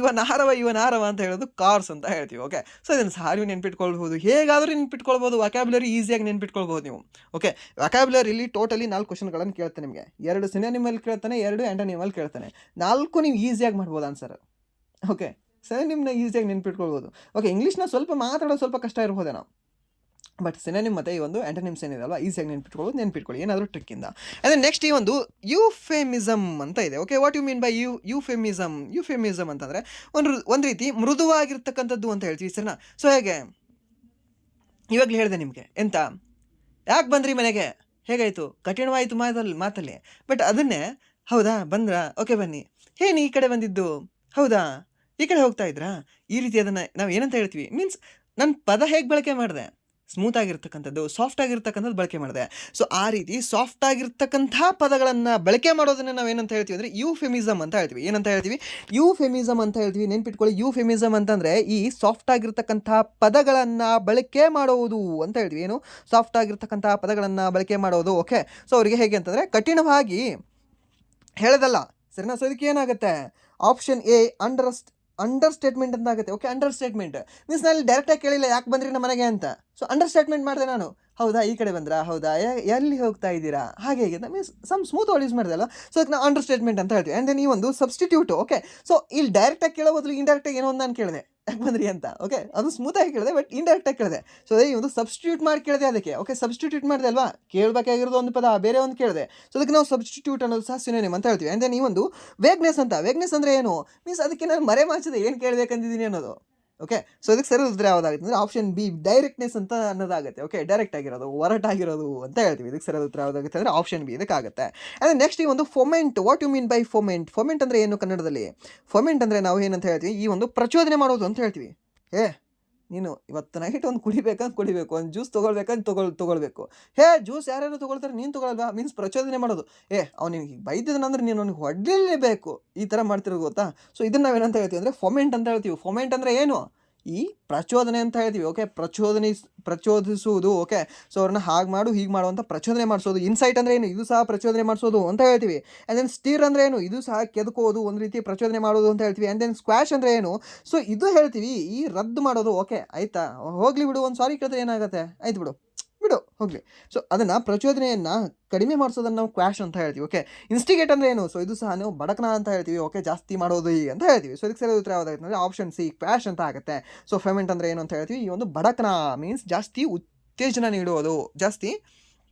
ಇವನಾರವ ಅಂತ ಹೇಳೋದು ಕಾರ್ಸ್ ಅಂತ ಹೇಳ್ತೀವಿ. ಓಕೆ ಸೊ ಇದನ್ನು ಸಹ ನೀವು ನೆನ್ಪಿಟ್ಕೊಳ್ಬೋದು, ಹೇಗಾದರೂ ನೆನ್ಪಿಟ್ಕೊಳ್ಬೋದು. ವೊಕ್ಯಾಬ್ಯುಲರಿ ಈಸಿಯಾಗಿ ನೆನ್ಪಿಟ್ಕೊಳ್ಬೋದು ನೀವು. ಓಕೆ ವೊಕ್ಯಾಬ್ಯುಲರಿಲಿ ಟೋಟಲಿ 4 ಕ್ವಶನ್ಗಳನ್ನು ಕೇಳ್ತಾನೆ ನಿಮಗೆ. 2 ಸಿನೋನಿಮಲ್ ಕೇಳ್ತಾನೆ, 2 ಆ್ಯಂಟೋನಿಮಲ್ ಕೇಳ್ತಾನೆ. 4 ನೀವು ಈಸಿಯಾಗಿ ಮಾಡ್ಬೋದು ಆನ್ಸರ್. ಓಕೆ ಸಿನೋನಿಮ್ನ ಈಸಿಯಾಗಿ ನೆನ್ಪಿಟ್ಕೊಳ್ಬೋದು. ಓಕೆ ಇಂಗ್ಲೀಷ್ನ ಸ್ವಲ್ಪ ಮಾತಾಡೋದು ಸ್ವಲ್ಪ ಕಷ್ಟ ಇರ್ಬೋದೇನೋ, ಬಟ್ ಸಿನೋನಿಮ್ ಮತ್ತು ಈ ಒಂದು ಆ್ಯಂಟೋನಿಮ್ಸ್ ಏನಿದೆಯಲ್ವಾ ಈಸಿಯಾಗಿ ನೆನ್ಪಿಟ್ಕೊಳ್ಳಿ ಏನಾದರೂ ಟ್ರಿಕ್ಕಿಂದ. ಅಂದರೆ ನೆಕ್ಸ್ಟ್ ಈ ಒಂದು ಯೂಫೆಮಿಸಮ್ ಅಂತ ಇದೆ. Okay what you mean by euphemism ಅಂತಂದರೆ ಒಂದು ರೀತಿ ಮೃದುವಾಗಿರ್ತಕ್ಕಂಥದ್ದು ಅಂತ ಹೇಳ್ತೀವಿ ಸರಿನಾ. ಸೊ ಹೇಗೆ ಇವಾಗಲೇ ಹೇಳಿದೆ ನಿಮಗೆ, ಎಂತ ಯಾಕೆ ಬಂದ್ರಿ ಮನೆಗೆ, ಹೇಗಾಯಿತು, ಕಠಿಣವಾಯಿತು ಮಾತಲ್ಲಿ. ಬಟ್ ಅದನ್ನೇ ಹೌದಾ ಬಂದ್ರಾ, ಓಕೆ ಬನ್ನಿ, ಏನು ಈ ಕಡೆ ಬಂದಿದ್ದು, ಹೌದಾ ಈ ಕಡೆ ಹೋಗ್ತಾ ಇದ್ರಾ, ಈ ರೀತಿ ಅದನ್ನು ನಾವು ಏನಂತ ಹೇಳ್ತೀವಿ. ಮೀನ್ಸ್ ನನ್ನ ಪದ ಹೇಗೆ ಬಳಕೆ ಮಾಡಿದೆ, ಸ್ಮೂತ್ ಆಗಿರ್ತಕ್ಕಂಥದ್ದು, ಸಾಫ್ಟ್ ಆಗಿರ್ತಕ್ಕಂಥದ್ದು ಬಳಕೆ ಮಾಡಿದೆ. ಸೊ ಆ ರೀತಿ ಸಾಫ್ಟ್ ಆಗಿರ್ತಕ್ಕಂಥ ಪದಗಳನ್ನು ಬಳಕೆ ಮಾಡೋದನ್ನು ನಾವು ಏನಂತ ಹೇಳ್ತೀವಿ ಅಂದರೆ ಯೂಫೆಮಿಸಮ್ ಅಂತ ಹೇಳ್ತೀವಿ. ಏನಂತ ಹೇಳ್ತೀವಿ, ಯೂಫೆಮಿಸಮ್ ಅಂತ ಹೇಳ್ತೀವಿ. ನೆನ್ಪಿಟ್ಕೊಳ್ಳಿ, ಯೂಫೆಮಿಸಮ್ ಅಂತಂದರೆ ಈ ಸಾಫ್ಟ್ ಆಗಿರ್ತಕ್ಕಂಥ ಪದಗಳನ್ನು ಬಳಕೆ ಮಾಡೋದು ಅಂತ ಹೇಳ್ತೀವಿ. ಏನು ಸಾಫ್ಟ್ ಆಗಿರ್ತಕ್ಕಂಥ ಪದಗಳನ್ನು ಬಳಕೆ ಮಾಡೋದು. ಓಕೆ ಸೊ ಅವರಿಗೆ ಹೇಗೆ ಅಂತಂದರೆ ಕಠಿಣವಾಗಿ ಹೇಳೋದಲ್ಲ ಸರಿನಾ. ಸೊ ಇದಕ್ಕೆ ಏನಾಗುತ್ತೆ, ಆಪ್ಷನ್ ಎ ಅಂಡರ್ ಸ್ಟೇಟ್ಮೆಂಟ್ ಅಂತ ಆಗುತ್ತೆ. ಓಕೆ ಅಂಡರ್ ಸ್ಟೇಟ್ಮೆಂಟ್ ಮೀನ್ಸ್ ನಾನು ಡೈರೆಕ್ಟಾಗಿ ಕೇಳಿಲ್ಲ ಯಾಕೆ ಬಂದ್ರಿ ನಮ್ಮ ಮನೆಗೆ ಅಂತ. ಸೊ ಅಂಡರ್ ಸ್ಟೇಟ್ಮೆಂಟ್ ಮಾಡಿದೆ ನಾನು, ಹೌದಾ ಈ ಕಡೆ ಬಂದ್ರಾ, ಹೌದಾ ಎಲ್ಲಿ ಹೋಗ್ತಾ ಇದ್ದೀರಾ, ಹಾಗೆ ಹೇಗೆ ಮೀನ್ಸ್ ಸ್ಮೂತ್ ವರ್ಡ್ ಯೂಸ್ ಮಾಡಿದೆ ಅಲ್ಲ. ಸೊ ಅದಕ್ಕೆ ನಾವು ಅಂಡರ್ ಸ್ಟೇಟ್ಮೆಂಟ್ ಅಂತ ಹೇಳ್ತೀವಿ. ಆ್ಯಂಡ್ ದೆನ್ ಈ ಒಂದು ಸಬ್ಸ್ಟಿಟ್ಯೂಟ್. ಓಕೆ ಸೊ ಇಲ್ಲಿ ಡೈರೆಕ್ಟಾಗಿ ಕೇಳೋ ಬದಲು ಇಂಡೈರೆಕ್ಟಾಗಿ ಏನೋ ಒಂದು ನಾನು ಕೇಳಿದೆ, ಯಾಕೆ ಬಂದ್ರಿ ಅಂತ. ಓಕೆ ಅದು ಸ್ಮೂತಾಗಿ ಕೇಳಿದೆ, ಬಟ್ ಇಂಡೈರೆಕ್ಟಾಗಿ ಕೇಳಿದೆ. ಸೊ ಈ ಒಂದು ಸಬ್ಸ್ಟಿಟ್ಯೂಟ್ ಮಾಡಿ ಕೇಳಿದೆ ಅದಕ್ಕೆ. ಓಕೆ ಸಬ್ಸ್ಟಿಟ್ಯೂಟ್ ಮಾಡಿದೆ ಅಲ್ವಾ, ಕೇಳಬೇಕಾಗಿರೋದು ಒಂದು ಪದ ಬೇರೆ ಒಂದು ಕೇಳಿದೆ. ಸೊ ಅದಕ್ಕೆ ನಾವು ಸಬ್ಸ್ಟಿಟ್ಯೂಟ್ ಅನ್ನೋದು ಸಹ ಸಿನೋನಿಮ್ ಅಂತ ಹೇಳ್ತೀವಿ. ಆ್ಯಂಡ್ ದೆನ್ ಈ ಒಂದು ವೇಗ್ನೆಸ್ ಅಂದರೆ ಏನು, ಮೀನ್ಸ್ ಅದಕ್ಕೆ ನಾನು ಮರೆ ಮಾಚಿದೆ ಏನು ಕೇಳಬೇಕಂದಿದ್ದೀನಿ ಅನ್ನೋದು. ಓಕೆ ಸೊ ಅದಕ್ಕೆ ಸರಿ ಉತ್ತರ ಯಾವುದಾಗುತ್ತೆ ಅಂದರೆ ಆಪ್ಷನ್ ಬಿ ಡೈರೆಕ್ಟ್ನೆಸ್ ಅಂತ ಅನ್ನೋದಾಗುತ್ತೆ. ಓಕೆ ಡೈರೆಕ್ಟ್ ಆಗಿರೋದು, ಒರಟಾಗಿರೋದು ಅಂತ ಹೇಳ್ತೀವಿ. ಇದಕ್ಕೆ ಸರಿಯಾದ ಉತ್ತರ ಯಾವುದಾಗುತ್ತೆ ಅಂದರೆ ಆಪ್ಷನ್ ಬಿ ಇದಕ್ಕಾಗುತ್ತೆ. ಅಂದರೆ ನೆಕ್ಸ್ಟ್ ಈ ಒಂದು ಫೊಮೆಂಟ್. ವಾಟ್ ಯು ಮೀನ್ ಬೈ ಫೊಮೆಂಟ್ ಅಂದರೆ ಏನು ಕನ್ನಡದಲ್ಲಿ. ಫೊಮೆಂಟ್ ಅಂದರೆ ನಾವು ಏನಂತ ಹೇಳ್ತೀವಿ, ಈ ಒಂದು ಪ್ರಚೋದನೆ ಮಾಡೋದು ಅಂತ ಹೇಳ್ತೀವಿ. ನೀನು ಇವತ್ತು ನೈಟ್ ಒಂದು ಕುಡಿಬೇಕು, ಒಂದು ಜ್ಯೂಸ್ ತೊಗೊಳ್ಬೇಕು. ಜ್ಯೂಸ್ ಯಾರ್ಯಾರು ತೊಗೊಳ್ತಾರೆ, ನೀನು ತೊಗೊಳಲ್ವಾ, ಮೀನ್ಸ್ ಪ್ರಚೋದನೆ ಮಾಡೋದು. ಅವ್ನಿಗೆ ಬೈದಿದ್ದಾನಂದ್ರೆ ನೀನು ಅವ್ನಿಗೆ ಹೊಡಲೇಬೇಕು, ಈ ಥರ ಮಾಡ್ತಿರೋದು ಗೊತ್ತಾ. ಸೊ ಇದನ್ನು ನಾವೇನಂತ ಹೇಳ್ತೀವಿ ಅಂದರೆ ಫೊಮೆಂಟ್ ಅಂತ ಹೇಳ್ತೀವಿ. ಫೊಮೆಂಟ್ ಅಂದರೆ ಏನು, ಈ ಪ್ರಚೋದನೆ ಅಂತ ಹೇಳ್ತೀವಿ. ಓಕೆ ಪ್ರಚೋದಿಸುವುದು. ಓಕೆ ಸೊ ಅವ್ರನ್ನ ಹಾಗೆ ಮಾಡು ಹೀಗೆ ಮಾಡು ಅಂತ ಪ್ರಚೋದನೆ ಮಾಡಿಸೋದು. ಇನ್ಸೈಟ್ ಅಂದರೆ ಏನು, ಇದು ಸಹ ಪ್ರಚೋದನೆ ಮಾಡಿಸೋದು ಅಂತ ಹೇಳ್ತೀವಿ. ಆ್ಯಂಡ್ ದೆನ್ ಸ್ಟೀರ್ ಅಂದರೆ ಏನು, ಇದು ಸಹ ಕೆದಕೋದು, ಒಂದು ರೀತಿ ಪ್ರಚೋದನೆ ಮಾಡೋದು ಅಂತ ಹೇಳ್ತೀವಿ. ಆ್ಯಂಡ್ ದೆನ್ ಸ್ಕ್ವಾಶ್ ಅಂದರೆ ಏನು, ಸೊ ಇದು ಹೇಳ್ತೀವಿ ಈ ರದ್ದು ಮಾಡೋದು. ಓಕೆ ಆಯಿತಾ ಹೋಗಲಿ ಬಿಡು, ಒಂದು ಸಾರಿ ಕೇಳಿದ್ರೆ ಏನಾಗುತ್ತೆ, ಆಯ್ತು ಬಿಡು ಹೋಗಲಿ. ಸೊ ಅದನ್ನು ಪ್ರಚೋದನೆಯನ್ನು ಕಡಿಮೆ ಮಾಡಿಸೋದನ್ನು ನಾವು ಕ್ವಾಶ್ ಅಂತ ಹೇಳ್ತೀವಿ. ಓಕೆ ಇನ್ಸ್ಟಿಗೇಟ್ ಅಂದರೆ ಏನು, ಸೊ ಇದು ಸಹ ನಾವು ಬಡಕನ ಅಂತ ಹೇಳ್ತೀವಿ. ಓಕೆ ಜಾಸ್ತಿ ಮಾಡೋದು ಅಂತ ಹೇಳ್ತೀವಿ. ಸೊ ಇದಕ್ಕೆ ಸರಿ ಉತ್ತರ ಯಾವುದಾಗುತ್ತೆ ಅಂದರೆ ಆಪ್ಷನ್ ಸಿ ಕ್ವಾಶ್ ಅಂತ ಆಗುತ್ತೆ. ಸೊ ಫೆಮೆಂಟ್ ಅಂದರೆ ಏನು ಅಂತ ಹೇಳ್ತೀವಿ, ಈ ಒಂದು ಬಡಕನ ಮೀನ್ಸ್ ಜಾಸ್ತಿ ಉತ್ತೇಜನ ನೀಡುವುದು, ಜಾಸ್ತಿ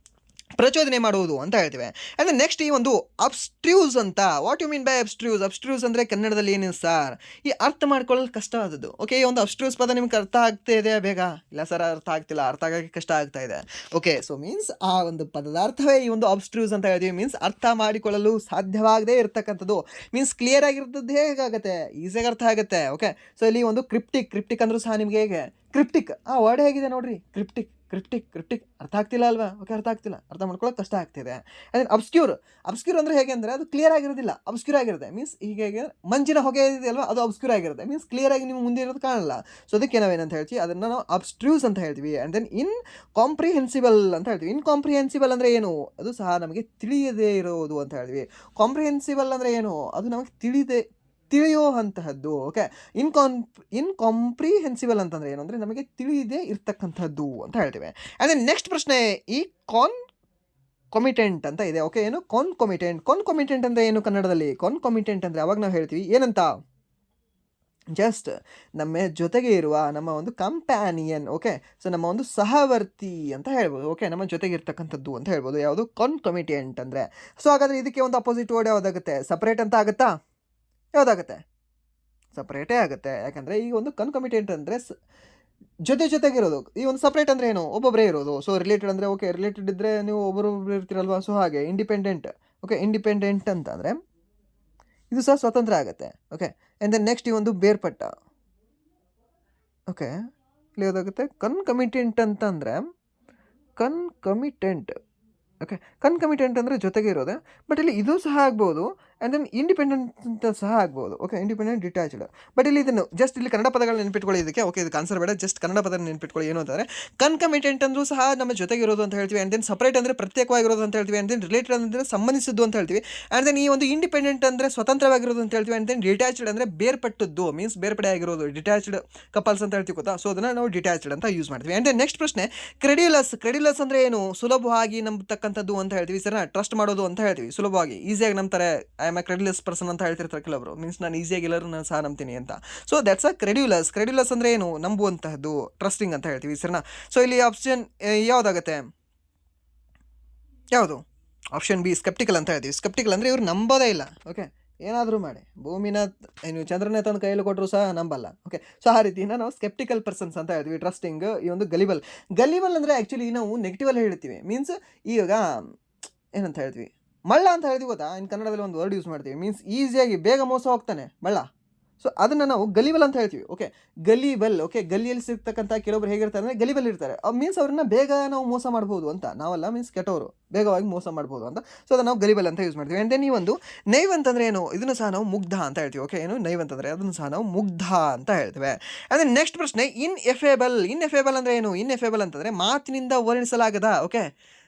ಪ್ರಚೋದನೆ ಮಾಡುವುದು ಅಂತ ಹೇಳ್ತೀವಿ. ಅಂದರೆ ನೆಕ್ಸ್ಟ್ ಈ ಒಂದು ಅಬ್ಸ್ಟ್ರ್ಯೂಸ್ ಅಂತ. ವಾಟ್ ಯು ಮೀನ್ ಬೈ ಅಬ್ಸ್ಟ್ರ್ಯೂಸ್ ಅಂದರೆ ಕನ್ನಡದಲ್ಲಿ ಏನು ಸರ್, ಈ ಅರ್ಥ ಮಾಡ್ಕೊಳ್ಳೋದು ಕಷ್ಟವಾದದ್ದು. ಓಕೆ ಈ ಒಂದು ಅಬ್ಸ್ಟ್ರ್ಯೂಸ್ ಪದ ನಿಮ್ಗೆ ಅರ್ಥ ಆಗ್ತಾ ಇದೆ ಬೇಗ, ಇಲ್ಲ ಸರ್ ಅರ್ಥ ಆಗ್ತಿಲ್ಲ, ಅರ್ಥ ಆಗೋಕ್ಕೆ ಕಷ್ಟ ಆಗ್ತಾ ಇದೆ. ಓಕೆ ಸೊ ಮೀನ್ಸ್ ಆ ಒಂದು ಪದಾರ್ಥವೇ ಈ ಒಂದು ಅಬ್ಸ್ಟ್ರ್ಯೂಸ್ ಅಂತ ಹೇಳ್ತೀವಿ. ಮೀನ್ಸ್ ಅರ್ಥ ಮಾಡಿಕೊಳ್ಳಲು ಸಾಧ್ಯವಾಗದೇ ಇರತಕ್ಕಂಥದ್ದು. ಮೀನ್ಸ್ ಕ್ಲಿಯರ್ ಆಗಿರ್ತದ್ದು ಹೇಗಾಗುತ್ತೆ, ಈಸಿಯಾಗಿ ಅರ್ಥ ಆಗುತ್ತೆ. ಓಕೆ ಸೊ ಇಲ್ಲಿ ಒಂದು ಕ್ರಿಪ್ಟಿಕ್ ಅಂದರೂ ಸಹ ನಿಮಗೆ ಹೇಗೆ ಕ್ರಿಪ್ಟಿಕ್ ಆ ವರ್ಡ್ ಹೇಗಿದೆ ನೋಡ್ರಿ, ಕ್ರಿಪ್ಟಿಕ್ ಅರ್ಥ ಆಗ್ತಿಲ್ಲ ಅಲ್ವಾ. ಓಕೆ ಅರ್ಥ ಮಾಡ್ಕೊಳ್ಳೋಕೆ ಕಷ್ಟ ಆಗ್ತಿದೆ. ಅದೇ ಅಬ್ಸ್ಕ್ಯೂರ್ ಅಂದರೆ ಹೇಗೆ ಅಂದರೆ ಅದು ಕ್ಲಿಯರ್ ಆಗಿರೋದಿಲ್ಲ, ಅಬ್ಸ್ಕ್ಯೂರ್ ಆಗಿರುತ್ತೆ. ಮೀನ್ಸ್ ಹೀಗೆ ಮಂಜಿನ ಹೊಗೆ ಇದೆಯಲ್ವಾ, ಅದು ಅಬ್ಸ್ಕ್ಯೂರ್ ಆಗಿರುತ್ತೆ. ಮೀನ್ಸ್ ಕ್ಲಿಯರ್ ಆಗಿ ನೀವು ಮುಂದೆ ಇರೋದು ಕಾಣಲ್ಲ. ಸೊ ಅದಕ್ಕೆ ನಾವೇನಂತ ಹೇಳ್ತೀವಿ, ಅದನ್ನು ನಾವು ಅಬ್ಸ್ಟ್ರ್ಯೂಸ್ ಅಂತ ಹೇಳ್ತೀವಿ. ಆ್ಯಂಡ್ ದೆನ್ ಇನ್ಕಾಂಪ್ರಿಹೆನ್ಸಿಬಲ್ ಅಂತ ಹೇಳ್ತೀವಿ. ಇನ್ಕಾಂಪ್ರಿಹೆನ್ಸಿಬಲ್ ಅಂದರೆ ಏನು, ಅದು ಸಹ ನಮಗೆ ತಿಳಿಯದೇ ಇರೋದು ಅಂತ ಹೇಳ್ತೀವಿ. ಕಾಂಪ್ರಿಹೆನ್ಸಿಬಲ್ ಅಂದರೆ ಏನು, ಅದು ನಮಗೆ ತಿಳಿಯೋ ಅಂತಹದ್ದು. ಓಕೆ ಇನ್ಕಾಂಪ್ರಿಹೆನ್ಸಿಬಲ್ ಅಂತಂದರೆ ಏನು ಅಂದರೆ ನಮಗೆ ತಿಳಿಯದೇ ಇರ್ತಕ್ಕಂಥದ್ದು ಅಂತ ಹೇಳ್ತೇವೆ. ಅದೇ ನೆಕ್ಸ್ಟ್ ಪ್ರಶ್ನೆ, ಈ ಕಾನ್ಕೊಮಿಟೆಂಟ್ ಅಂತ ಇದೆ. ಓಕೆ ಏನು ಕಾನ್ಕೊಮಿಟೆಂಟ್ ಅಂದರೆ ಏನು ಕನ್ನಡದಲ್ಲಿ. ಕಾನ್ಕೊಮಿಟೆಂಟ್ ಅಂದರೆ ಅವಾಗ ನಾವು ಹೇಳ್ತೀವಿ ಏನಂತ, ಜಸ್ಟ್ ನಮ್ಮ ಜೊತೆಗೆ ಇರುವ ನಮ್ಮ ಒಂದು ಕಂಪ್ಯಾನಿಯನ್. ಓಕೆ ಸೊ ನಮ್ಮ ಒಂದು ಸಹವರ್ತಿ ಅಂತ ಹೇಳ್ಬೋದು. ಓಕೆ ನಮ್ಮ ಜೊತೆಗೆ ಇರ್ತಕ್ಕಂಥದ್ದು ಅಂತ ಹೇಳ್ಬೋದು. ಯಾವುದು ಕಾನ್ಕೊಮಿಟೆಂಟ್ ಅಂದರೆ. ಸೊ ಹಾಗಾದರೆ ಇದಕ್ಕೆ ಒಂದು ಅಪೋಸಿಟ್ ವರ್ಡ್ ಯಾವುದಾಗುತ್ತೆ, ಸಪ್ರೇಟ್ ಅಂತ ಆಗುತ್ತಾ, ಯಾವುದಾಗುತ್ತೆ, ಸಪ್ರೇಟೇ ಆಗುತ್ತೆ. ಯಾಕಂದರೆ ಈ ಒಂದು ಕನ್ಕಮಿಟೆಂಟ್ ಅಂದರೆ ಜೊತೆಗಿರೋದು. ಈ ಒಂದು ಸಪ್ರೇಟ್ ಅಂದರೆ ಏನು, ಒಬ್ಬೊಬ್ಬರೇ ಇರೋದು. ಸೊ ರಿಲೇಟೆಡ್ ಅಂದರೆ ಓಕೆ ರಿಲೇಟೆಡ್ ಇದ್ದರೆ ನೀವು ಒಬ್ಬರೊಬ್ಬರು ಇರ್ತೀರಲ್ವ. ಸೊ ಹಾಗೆ ಇಂಡಿಪೆಂಡೆಂಟ್. ಓಕೆ ಇಂಡಿಪೆಂಡೆಂಟ್ ಅಂತಂದರೆ ಇದು ಸಹ ಸ್ವತಂತ್ರ ಆಗುತ್ತೆ. ಓಕೆ, ಆ್ಯಂಡ್ ದೆನ್ ನೆಕ್ಸ್ಟ್ ಈ ಒಂದು ಬೇರ್ಪಟ್ಟ. ಓಕೆ, ಇಲ್ಲಿ ಯಾವುದಾಗುತ್ತೆ ಕನ್ಕಮಿಟೆಂಟ್ ಅಂತಂದರೆ ಕನ್ಕಮಿಟೆಂಟ್. ಓಕೆ, ಕನ್ಕಮಿಟೆಂಟ್ ಅಂದರೆ ಜೊತೆಗೆ ಇರೋದೆ, ಬಟ್ ಇಲ್ಲಿ ಇದು ಸಹ ಆಗ್ಬೋದು. ಆ್ಯಂಡ್ ದೆನ್ ಇಂಡಿಪೆಂಡೆಂಟ್ ಅಂತ ಸಹ ಆಗ್ಬೋದು. Okay, independent detached. ಬಟ್ ಇಲ್ಲಿ ಇದನ್ನು ಜಸ್ಟ್ ಇಲ್ಲಿ ಕನ್ನಡ ಪದಗಳು ನೆನ್ಪಿಟ್ಕೊಳ್ಳಿ ಇದಕ್ಕೆ. ಓಕೆ, ಇದಕ್ಕೆ ಆನ್ಸರ್ ಬೇಡ, ಜಸ್ಟ್ ಕನ್ನಡ ಪದ ನೆನ್ಪಿಟ್ಕೊಳ್ಳಿ. ಏನು ಅಂತಂದರೆ ಕನ್ಕಮಿಟೆಂಟ್ ಅಂದರೂ ಸಹ ನಮ್ಮ ಜೊತೆಗೆ ಇರೋದು ಅಂತ ಹೇಳ್ತೀವಿ. ಆ್ಯಂಡ್ ದೆನ್ ಸಪ್ರೇಟ್ ಅಂದರೆ ಪ್ರತ್ಯೇಕವಾಗಿರೋದು ಅಂತ ಹೇಳ್ತೀವಿ. ಆ್ಯಂಡ್ ದೆನ್ ರಿಲೇಟೆಡ್ ಅಂದರೆ ಸಂಬಂಧಿಸಿದ್ದು ಅಂತ ಹೇಳ್ತೀವಿ. ಆ್ಯಂಡ್ ದೆನ್ ಈ ಒಂದು ಇಂಡಿಪೆಂಡೆಂಟ್ ಅಂದರೆ ಸ್ವತಂತ್ರವಾಗಿರೋದು ಅಂತ ಹೇಳ್ತೀವಿ. ಆ್ಯಂಡ್ ದೆನ್ ಡಿಟ್ಯಾಚ್ಡ್ ಅಂದರೆ ಬೇರ್ಪಟ್ಟದ್ದು, ಮೀನ್ಸ್ ಬೇರ್ಪಡೆ ಆಗಿರೋದು, ಡಿಟ್ಯಾಚ್ಡ್ ಕಪಲ್ಸ್ ಅಂತ ಹೇಳ್ತೀವಿ ಗೊತ್ತಾ. ಸೊ ಅದನ್ನು ನಾವು ಡಿಟ್ಯಾಚ್ಡ್ ಅಂತ ಯೂಸ್ ಮಾಡ್ತೀವಿ. ಆ್ಯಂಡ್ ದೆನ್ ನೆಕ್ಸ್ಟ್ ಪ್ರಶ್ನೆ ಕ್ರೆಡ್ಯುಲಸ್. ಕ್ರೆಡ್ಯುಲಸ್ ಅಂದರೆ ಏನು? ಸುಲಭವಾಗಿ ನಂಬತಕ್ಕಂಥದ್ದು ಅಂತ ಹೇಳ್ತೀವಿ ಸರ್. ಟ್ರಸ್ಟ್ ಮಾಡೋದು ಅಂತ ಹೇಳ್ತೀವಿ, ಸುಲಭವಾಗಿ ಈಸಿಯಾಗಿ ನಂಬ್ತಾರೆ. ಐ ಆಮ್ ಎ ಕ್ರೆಡ್ಯುಲಸ್ ಪರ್ಸನ್ ಅಂತ ಹೇಳ್ತಿರ್ತಾರೆ ಕೆಲವರು, ಮೀನ್ಸ್ ನಾನು ಈಸಿಯಾಗಿ ಎಲ್ಲರೂ ನಾನು ಸಹ ನಂಬ್ತೀನಿ ಅಂತ. So that's a ಕ್ರೆಡ್ಯುಲಸ್. ಕ್ರೆಡ್ಯುಲಸ್ ಅಂದರೆ ಏನು? ನಂಬುವಂತಹದ್ದು, ಟ್ರಸ್ಟಿಂಗ್ ಅಂತ ಹೇಳ್ತೀವಿ ಸರಿನಾ. ಸೊ ಇಲ್ಲಿ ಆಪ್ಷನ್ ಯಾವುದಾಗುತ್ತೆ? ಯಾವುದು? ಆಪ್ಷನ್ ಬಿ ಸ್ಕೆಪ್ಟಿಕಲ್ ಅಂತ ಹೇಳ್ತೀವಿ. ಸ್ಕೆಪ್ಟಿಕಲ್ ಅಂದರೆ ಇವ್ರು ನಂಬೋದೇ ಇಲ್ಲ. ಓಕೆ, ಏನಾದರೂ ಮಾಡಿ ಭೂಮಿನ ನೀವು ಚಂದ್ರನೇ ತಂದು ಕೈಯಲ್ಲಿ ಕೊಟ್ಟರು ಸಹ ನಂಬಲ್ಲ. ಓಕೆ, ಸೊ ಆ ರೀತಿನ ನಾವು ಸ್ಕೆಪ್ಟಿಕಲ್ ಪರ್ಸನ್ಸ್ ಅಂತ ಹೇಳ್ತೀವಿ. ಟ್ರಸ್ಟಿಂಗ್ ಈ ಒಂದು ಗಲಿಬಲ್. ಗಲಿಬಲ್ ಅಂದರೆ ಆ್ಯಕ್ಚುಲಿ ನಾವು ನೆಗೆಟಿವಲ್ಲಿ ಹೇಳ್ತೀವಿ. ಮೀನ್ಸ್ ಈಗ ಏನಂತ ಹೇಳ್ತೀವಿ, ಮಳ್ಳ ಅಂತ ಹೇಳ್ತೀವಿ ಗೊತ್ತಾ. ಇನ್ನು ಕನ್ನಡದಲ್ಲಿ ಒಂದು ವರ್ಡ್ ಯೂಸ್ ಮಾಡ್ತೀವಿ, ಮೀನ್ಸ್ ಈಸಿಯಾಗಿ ಬೇಗ ಮೋಸ ಹೋಗ್ತಾನೆ ಮಳ್ಳ. ಸೊ ಅದನ್ನು ನಾವು ಗಲಿಬಲ್ ಅಂತ ಹೇಳ್ತೀವಿ. ಓಕೆ, ಗಲಿಬಲ್. ಓಕೆ, ಗಲಿಯಲ್ಲಿ ಸಿಗ್ತಕ್ಕಂಥ ಕೆಲವೊಬ್ರು ಹೇಗಿರ್ತಾರೆ ಅಂದರೆ ಗಲಿಬಲ್ ಇರ್ತಾರೆ. ಮೀನ್ಸ್ ಅವ್ರನ್ನ ಬೇಗ ನಾವು ಮೋಸ ಮಾಡ್ಬೋದು ಅಂತ. ನಾವಲ್ಲ, ಮೀನ್ಸ್ ಕೆಟ್ಟವರು ಬೇಗವಾಗಿ ಮೋಸ ಮಾಡ್ಬೋದು ಅಂತ. ಸೊ ಅದನ್ನು ನಾವು ಗಲಿಬಲ್ ಅಂತ ಯೂಸ್ ಮಾಡ್ತೀವಿ. ಆ್ಯಂಡ್ ದೆನ್ ಈ ಒಂದು ನೈವ್ ಅಂತಂದರೆ ಏನು? ಇದನ್ನು ಸಹ ನಾವು ಮುಗ್ಧ ಅಂತ ಹೇಳ್ತೀವಿ. ಓಕೆ, ಏನು ನೈವ್ ಅಂತಂದರೆ ಅದನ್ನು ಸಹ ನಾವು ಮುಗ್ಧ ಅಂತ ಹೇಳ್ತೇವೆ. ಆ್ಯಂಡ್ ದೆನ್ ನೆಕ್ಸ್ಟ್ ಪ್ರಶ್ನೆ ಇನ್ಎಫೇಬಲ್. ಇನ್ಎಫೇಬಲ್ ಅಂದರೆ ಏನು? ಇನ್ಎಫೇಬಲ್ ಅಂತಂದರೆ ಮಾತಿನಿಂದ ವರ್ಣಿಸಲಾಗದ. ಓಕೆ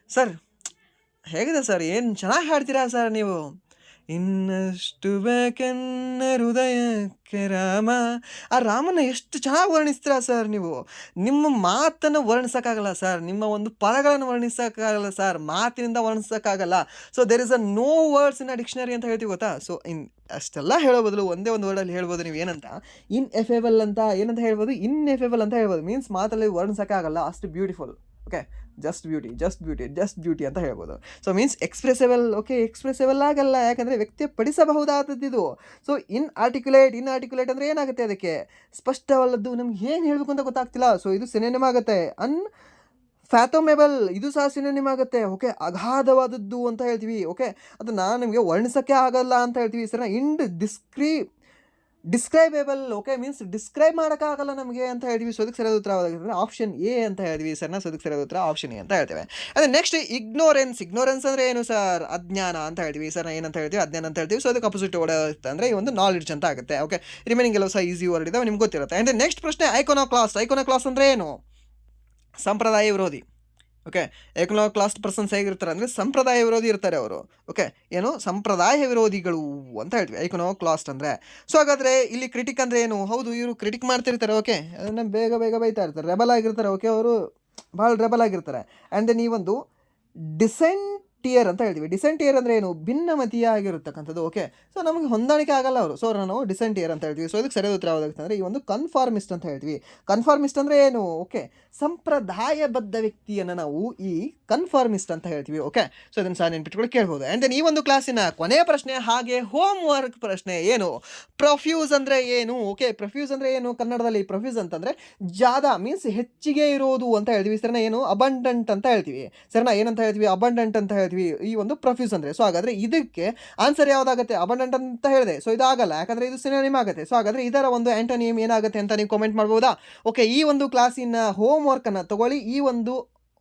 ಸರ್, ಹೇಗಿದೆ ಸರ್? ಏನು ಚೆನ್ನಾಗಿ ಹಾಡ್ತೀರಾ ಸರ್ ನೀವು. ಇನ್ನಷ್ಟು ಬೇಕೆನ್ನ ಹೃದಯಕ್ಕೆ ರಾಮ. ಆ ರಾಮನ ಎಷ್ಟು ಚೆನ್ನಾಗಿ ವರ್ಣಿಸ್ತೀರಾ ಸರ್ ನೀವು. ನಿಮ್ಮ ಮಾತನ್ನು ವರ್ಣಿಸೋಕ್ಕಾಗಲ್ಲ ಸರ್, ನಿಮ್ಮ ಒಂದು ಪದಗಳನ್ನು ವರ್ಣಿಸೋಕ್ಕಾಗಲ್ಲ ಸರ್, ಮಾತಿನಿಂದ ವರ್ಣಿಸೋಕ್ಕಾಗಲ್ಲ. So there is a no words in a dictionary ಅಂತ ಹೇಳ್ತೀವಿ ಗೊತ್ತಾ. ಸೊ ಅಷ್ಟೆಲ್ಲ ಹೇಳೋ ಬದಲು ಒಂದೇ ಒಂದು ವರ್ಡಲ್ಲಿ ಹೇಳ್ಬೋದು ನೀವು. ಏನಂತ? ಇನ್ಎಫೇಬಲ್ ಅಂತ. ಏನಂತ ಹೇಳ್ಬೋದು? ಇನ್ಎಫೇಬಲ್ ಅಂತ ಹೇಳ್ಬೋದು. ಮೀನ್ಸ್ ಮಾತಲ್ಲಿ ವರ್ಣಿಸೋಕ್ಕಾಗಲ್ಲ, ಅಷ್ಟು beautiful. Okay, just beauty, just beauty, just beauty ಅಂತ ಹೇಳ್ಬೋದು. So means expressible. Okay, expressible ಆಗಲ್ಲ, ಯಾಕಂದರೆ ವ್ಯಕ್ತಪಡಿಸಬಹುದಾದದ್ದು. ಸೊ ಇನ್ಆರ್ಟಿಕ್ಯುಲೇಟ್ ಅಂದರೆ ಏನಾಗುತ್ತೆ? ಅದಕ್ಕೆ ಸ್ಪಷ್ಟವಲ್ಲದ್ದು, ನಮ್ಗೆ ಏನು ಹೇಳಬೇಕು ಅಂತ ಗೊತ್ತಾಗ್ತಿಲ್ಲ. ಸೊ ಇದು ಸಿನೋನಿಮ್ ಆಗುತ್ತೆ. ಫ್ಯಾಥೋಮೇಬಲ್, ಇದು ಸಹ ಸಿನೋನಿಮ್ ಆಗುತ್ತೆ. ಓಕೆ, ಅಗಾಧವಾದದ್ದು ಅಂತ ಹೇಳ್ತೀವಿ. ಓಕೆ, ಅದನ್ನು ನಿಮಗೆ ವರ್ಣಿಸೋಕ್ಕೆ ಆಗಲ್ಲ ಅಂತ ಹೇಳ್ತೀವಿ ಸರ್. ಡಿಸ್ಕ್ರೈಬೇಬಲ್. ಓಕೆ, ಮೀನ್ಸ್ ಡಿಸ್ಕ್ರೈಬ್ ಮಾಡೋಕ್ಕಾಗಲ್ಲ ನಮಗೆ ಅಂತ ಹೇಳ್ತೀವಿ. ಸೊ ಅದಕ್ಕೆ ಸರಿಯಾದ ಉತ್ತರ ಯಾವುದಾಗಿರ್ತದೆ? ಆಪ್ಷನ್ ಎ ಅಂತ ಹೇಳ್ತೀವಿ ಸರ್ನ. ಸೊ ಅದಕ್ಕೆ ಸರಿಯಾದ ಉತ್ತರ ಆಪ್ಷನ್ ಎ ಅಂತ ಹೇಳ್ತೇವೆ. ಅದೇ ನೆಕ್ಸ್ಟ್ ಇಗ್ನೋರೆನ್ಸ್. ಇಗ್ನೋರೆನ್ಸ್ ಅಂದರೆ ಏನು ಸರ್? ಅಜ್ಞಾನ ಅಂತ ಹೇಳ್ತೀವಿ ಸರ್. ಏನಂತ ಹೇಳ್ತೀವಿ? ಅಜ್ಞಾನ ಅಂತ ಹೇಳ್ತೀವಿ. ಸೊ ಅದಕ್ಕೆ ಅಪೋಸಿಟ್ ವರ್ಡ್ ಅಂದರೆ ಈ ಒಂದು ನಾಲೆಡ್ಜ್ ಅಂತ ಆಗುತ್ತೆ. ಓಕೆ, ರಿಮೈನಿಂಗ್ ಎಲ್ಲ ಸಹ ಈಸಿ ವರ್ಡ್ ಇದಾವೆ, ನಿಮ್ಗೆ ಗೊತ್ತಿರುತ್ತೆ. ಆ್ಯಂಡ್ ನೆಕ್ಸ್ಟ್ ಪ್ರಶ್ನೆ ಐಕೋನೋಕ್ಲಾಸ್ಟ್. ಐಕೋನೋಕ್ಲಾಸ್ಟ್ ಅಂದರೆ ಏನು? ಸಂಪ್ರದಾಯ ವಿರೋಧಿ. ಓಕೆ, ಐಕೋನೋಕ್ಲಾಸ್ಟ್ ಪರ್ಸನ್ಸ್ ಹೇಗಿರ್ತಾರೆ ಅಂದರೆ ಸಂಪ್ರದಾಯ ವಿರೋಧಿ ಇರ್ತಾರೆ ಅವರು. ಓಕೆ, ಏನು? ಸಂಪ್ರದಾಯ ವಿರೋಧಿಗಳು ಅಂತ ಹೇಳ್ತೀವಿ ಐಕೋನೋಕ್ಲಾಸ್ಟ್ ಅಂದರೆ. ಸೊ ಹಾಗಾದರೆ ಇಲ್ಲಿ ಕ್ರಿಟಿಕ್ ಅಂದರೆ ಏನು? ಹೌದು, ಇವರು ಕ್ರಿಟಿಕ್ ಮಾಡ್ತಿರ್ತಾರೆ. ಓಕೆ, ಅದನ್ನು ಬೇಗ ಬೇಗ ಬೈತಾ ಇರ್ತಾರೆ, ರೆಬಲ್ ಆಗಿರ್ತಾರೆ. ಓಕೆ, ಅವರು ಭಾಳ ರೆಬಲ್ ಆಗಿರ್ತಾರೆ. ಆ್ಯಂಡ್ ದೆನ್ ಈ ಒಂದು ಡಿಸೆಂಟಿಯರ್ ಅಂತ ಹೇಳ್ತೀವಿ. ಡಿಸೆಂಟಿಯರ್ ಅಂದರೆ ಏನು? ಭಿನ್ನಮತೀಯಾಗಿರ್ತಕ್ಕಂಥದ್ದು. ಓಕೆ, ಸೊ ನಮಗೆ ಹೊಂದಾಣಿಕೆ ಆಗಲ್ಲ ಅವರು. ಸೊ ನಾವು ಡಿಸೆಂಟಿಯರ್ ಅಂತ ಹೇಳ್ತೀವಿ. ಸೊ ಇದಕ್ಕೆ ಸರಿಯಾದ ಉತ್ತರ ಯಾವುದಾಗುತ್ತೆ ಅಂದರೆ ಈ ಒಂದು ಕನ್ಫಾರ್ಮಿಸ್ಟ್ ಅಂತ ಹೇಳ್ತೀವಿ. ಕನ್ಫಾರ್ಮಿಸ್ಟ್ ಅಂದರೆ ಏನು? ಓಕೆ, ಸಂಪ್ರದಾಯಬದ್ಧ ವ್ಯಕ್ತಿಯನ್ನು ನಾವು ಈ ಕನ್ಫಾರ್ಮಿಸ್ಟ್ ಅಂತ ಹೇಳ್ತೀವಿ. ಓಕೆ, ಸೊ ಇದನ್ನು ಸಹ ನೆನ್ಪಿಟ್ಕೊಂಡು ಕೇಳ್ಬೋದು. ಆ್ಯಂಡ್ ದೆನ್ ಈ ಒಂದು ಕ್ಲಾಸಿನ ಕೊನೆಯ ಪ್ರಶ್ನೆ ಹಾಗೆ ಹೋಮ್ ವರ್ಕ್ ಪ್ರಶ್ನೆ ಏನು? ಪ್ರೊಫ್ಯೂಸ್ ಅಂದರೆ ಏನು? ಓಕೆ, ಪ್ರೊಫ್ಯೂಸ್ ಅಂದರೆ ಏನು? ಕನ್ನಡದಲ್ಲಿ ಪ್ರೊಫ್ಯೂಸ್ ಅಂತಂದರೆ ಜಾದ, ಮೀನ್ಸ್ ಹೆಚ್ಚಿಗೆ ಇರೋದು ಅಂತ ಹೇಳ್ತೀವಿ ಸರಿನಾ. ಏನು? ಅಬಂಡೆಂಟ್ ಅಂತ ಹೇಳ್ತೀವಿ ಸರಿನಾ. ಏನಂತ ಹೇಳ್ತೀವಿ? ಅಬಂಡೆಂಟ್ ಅಂತ ಹೇಳ್ತೀವಿ ಈ ಒಂದು ಪ್ರೊಫ್ಯೂಸ್ ಅಂದರೆ. ಸೊ ಹಾಗಾದರೆ ಇದಕ್ಕೆ ಆನ್ಸರ್ ಯಾವುದಾಗುತ್ತೆ? ಅಬಂಡೆಂಟ್ ಅಂತ ಹೇಳಿದೆ. ಸೊ ಇದಾಗಲ್ಲ, ಯಾಕಂದರೆ ಇದು ಸಿನೋನಿಮ್ ಆಗುತ್ತೆ. ಸೊ ಹಾಗಾದರೆ ಇದರ ಒಂದು ಆ್ಯಂಟೋನಿಮ್ ಏನಾಗುತ್ತೆ ಅಂತ ನೀವು ಕಾಮೆಂಟ್ ಮಾಡ್ಬೋದಾ? ಓಕೆ, ಈ ಒಂದು ಕ್ಲಾಸಿನ ಹೋಮ್ ವರ್ಕನ್ನು ತಗೊಳ್ಳಿ. ಈ ಒಂದು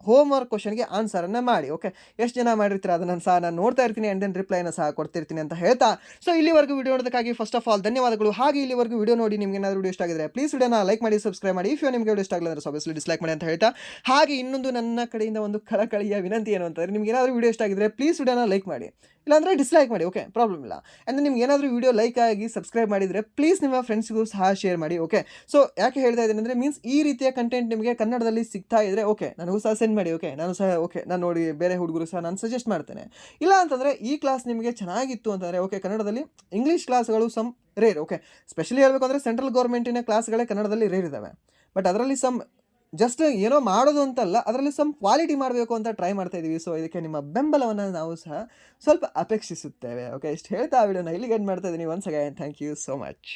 ಹೋಮ್ ವರ್ಕ್ ಕ್ವಶನ್ಗೆ ಆನ್ಸರನ್ನು ಮಾಡಿ. ಓಕೆ, ಎಷ್ಟು ಜನ ಮಾಡಿರ್ತೀರ ಅದನ್ನು ಸಹ ನಾನು ನೋಡ್ತಾ ಇರ್ತೀನಿ. ಆ್ಯಂಡ್ ದೆನ್ ರಿಪ್ಲೈನ ಸಹ ಕೊಡ್ತಿರ್ತೀನಿ ಅಂತ ಹೇಳ್ತಾ, ಸೊ ಇಲ್ಲಿವರೆಗೂ ವಿಡಿಯೋ ನೋಡೋದಕ್ಕಾಗಿ ಫಸ್ಟ್ ಆಫ್ ಆಲ್ ಧನ್ಯವಾದಗಳು. ಹಾಗೆ ಇಲ್ಲಿವರೆಗೂ ವಿಡಿಯೋ ನೋಡಿ ನಿಮಗೆ ಏನಾದರೂ ವಿಡಿಯೋ ಇಷ್ಟ ಆಗಿದ್ರೆ ಪ್ಲೀಸ್ ವಿಡಿಯೋನ ಲೈಕ್ ಮಾಡಿ, ಸಬ್ಸ್ಕ್ರೈಬ್ ಮಾಡಿ. ಇಫ್ ನಿಮಗೆ ವಿಡಿಯೋ ಇಷ್ಟ ಆಗಲ್ಲ ಅಂದರೆ ಆಬ್ವಿಯಸ್ಲಿ ಡಿಸ್ಲೈಕ್ ಮಾಡಿ ಅಂತ ಹೇಳ್ತಾ, ಹಾಗೆ ಇನ್ನೊಂದು ನನ್ನ ಕಡೆಯಿಂದ ಒಂದು ಕಳಕಳಿಯ ವಿನಂತಿ ಏನು ಅಂತಂದರೆ, ನಿಮ್ಗೆ ಏನಾದರೂ ವಿಡಿಯೋ ಇಷ್ಟ ಆಗಿದ್ರೆ ಪ್ಲೀಸ್ ವಿಡಿಯೋನ ಲೈಕ್ ಮಾಡಿ, ಇಲ್ಲಾಂದರೆ ಡಿಸ್ಲೈಕ್ ಮಾಡಿ. ಓಕೆ, ಪ್ರಾಬ್ಲಮ್ ಇಲ್ಲ. ಅಂದರೆ ನಿಮ್ಗೆ ಏನಾದರೂ ವಿಡಿಯೋ ಲೈಕ್ ಆಗಿ ಸಬ್ಸ್ಕ್ರೈಬ್ ಮಾಡಿದರೆ ಪ್ಲೀಸ್ ನಿಮ್ಮ ಫ್ರೆಂಡ್ಸ್ಗೂ ಸಹ ಶೇರ್ ಮಾಡಿ. ಓಕೆ, ಸೊ ಯಾಕೆ ಹೇಳ್ತಾ ಇದ್ದೀನಿ ಅಂದರೆ, ಮೀನ್ಸ್ ಈ ರೀತಿಯ ಕಂಟೆಂಟ್ ನಿಮಗೆ ಕನ್ನಡದಲ್ಲಿ ಸಿಗ್ತಾ ಇದ್ದರೆ ಓಕೆ ನನಗೂ ಸಹ ಸೆಂಡ್ ಮಾಡಿ. ಓಕೆ, ನಾನು ಸಹ ನಾನು ನೋಡಿ ಬೇರೆ ಹುಡುಗರು ಸಹ ನಾನು ಸಜೆಸ್ಟ್ ಮಾಡ್ತೇನೆ. ಇಲ್ಲ ಅಂತಂದರೆ ಈ ಕ್ಲಾಸ್ ನಿಮಗೆ ಚೆನ್ನಾಗಿತ್ತು ಅಂತಂದರೆ ಓಕೆ, ಕನ್ನಡದಲ್ಲಿ ಇಂಗ್ಲೀಷ್ ಕ್ಲಾಸ್ಗಳು ರೇರ್. ಓಕೆ, ಸ್ಪೆಷಲಿ ಹೇಳಬೇಕು ಅಂದರೆ ಸೆಂಟ್ರಲ್ ಗೌರ್ಮೆಂಟಿನ ಕ್ಲಾಸ್ಗಳೇ ಕನ್ನಡದಲ್ಲಿ ರೇರ್ ಇದ್ದಾವೆ. ಬಟ್ ಅದರಲ್ಲಿ ಜಸ್ಟ್ ಏನೋ ಮಾಡೋದು ಅಂತಲ್ಲ, ಅದರಲ್ಲಿ ಕ್ವಾಲಿಟಿ ಮಾಡಬೇಕು ಅಂತ ಟ್ರೈ ಮಾಡ್ತಾ ಇದ್ದೀವಿ. ಸೊ ಇದಕ್ಕೆ ನಿಮ್ಮ ಬೆಂಬಲವನ್ನು ನಾವು ಸಹ ಸ್ವಲ್ಪ ಅಪೇಕ್ಷಿಸುತ್ತೇವೆ. ಓಕೆ, ಇಷ್ಟು ಹೇಳ್ತಾ ವಿಡಿಯೋನ ಇಲ್ಲಿಗೆ ಎಂಡ್ ಮಾಡ್ತಾ ಇದ್ದೀನಿ. Once again thank you so much.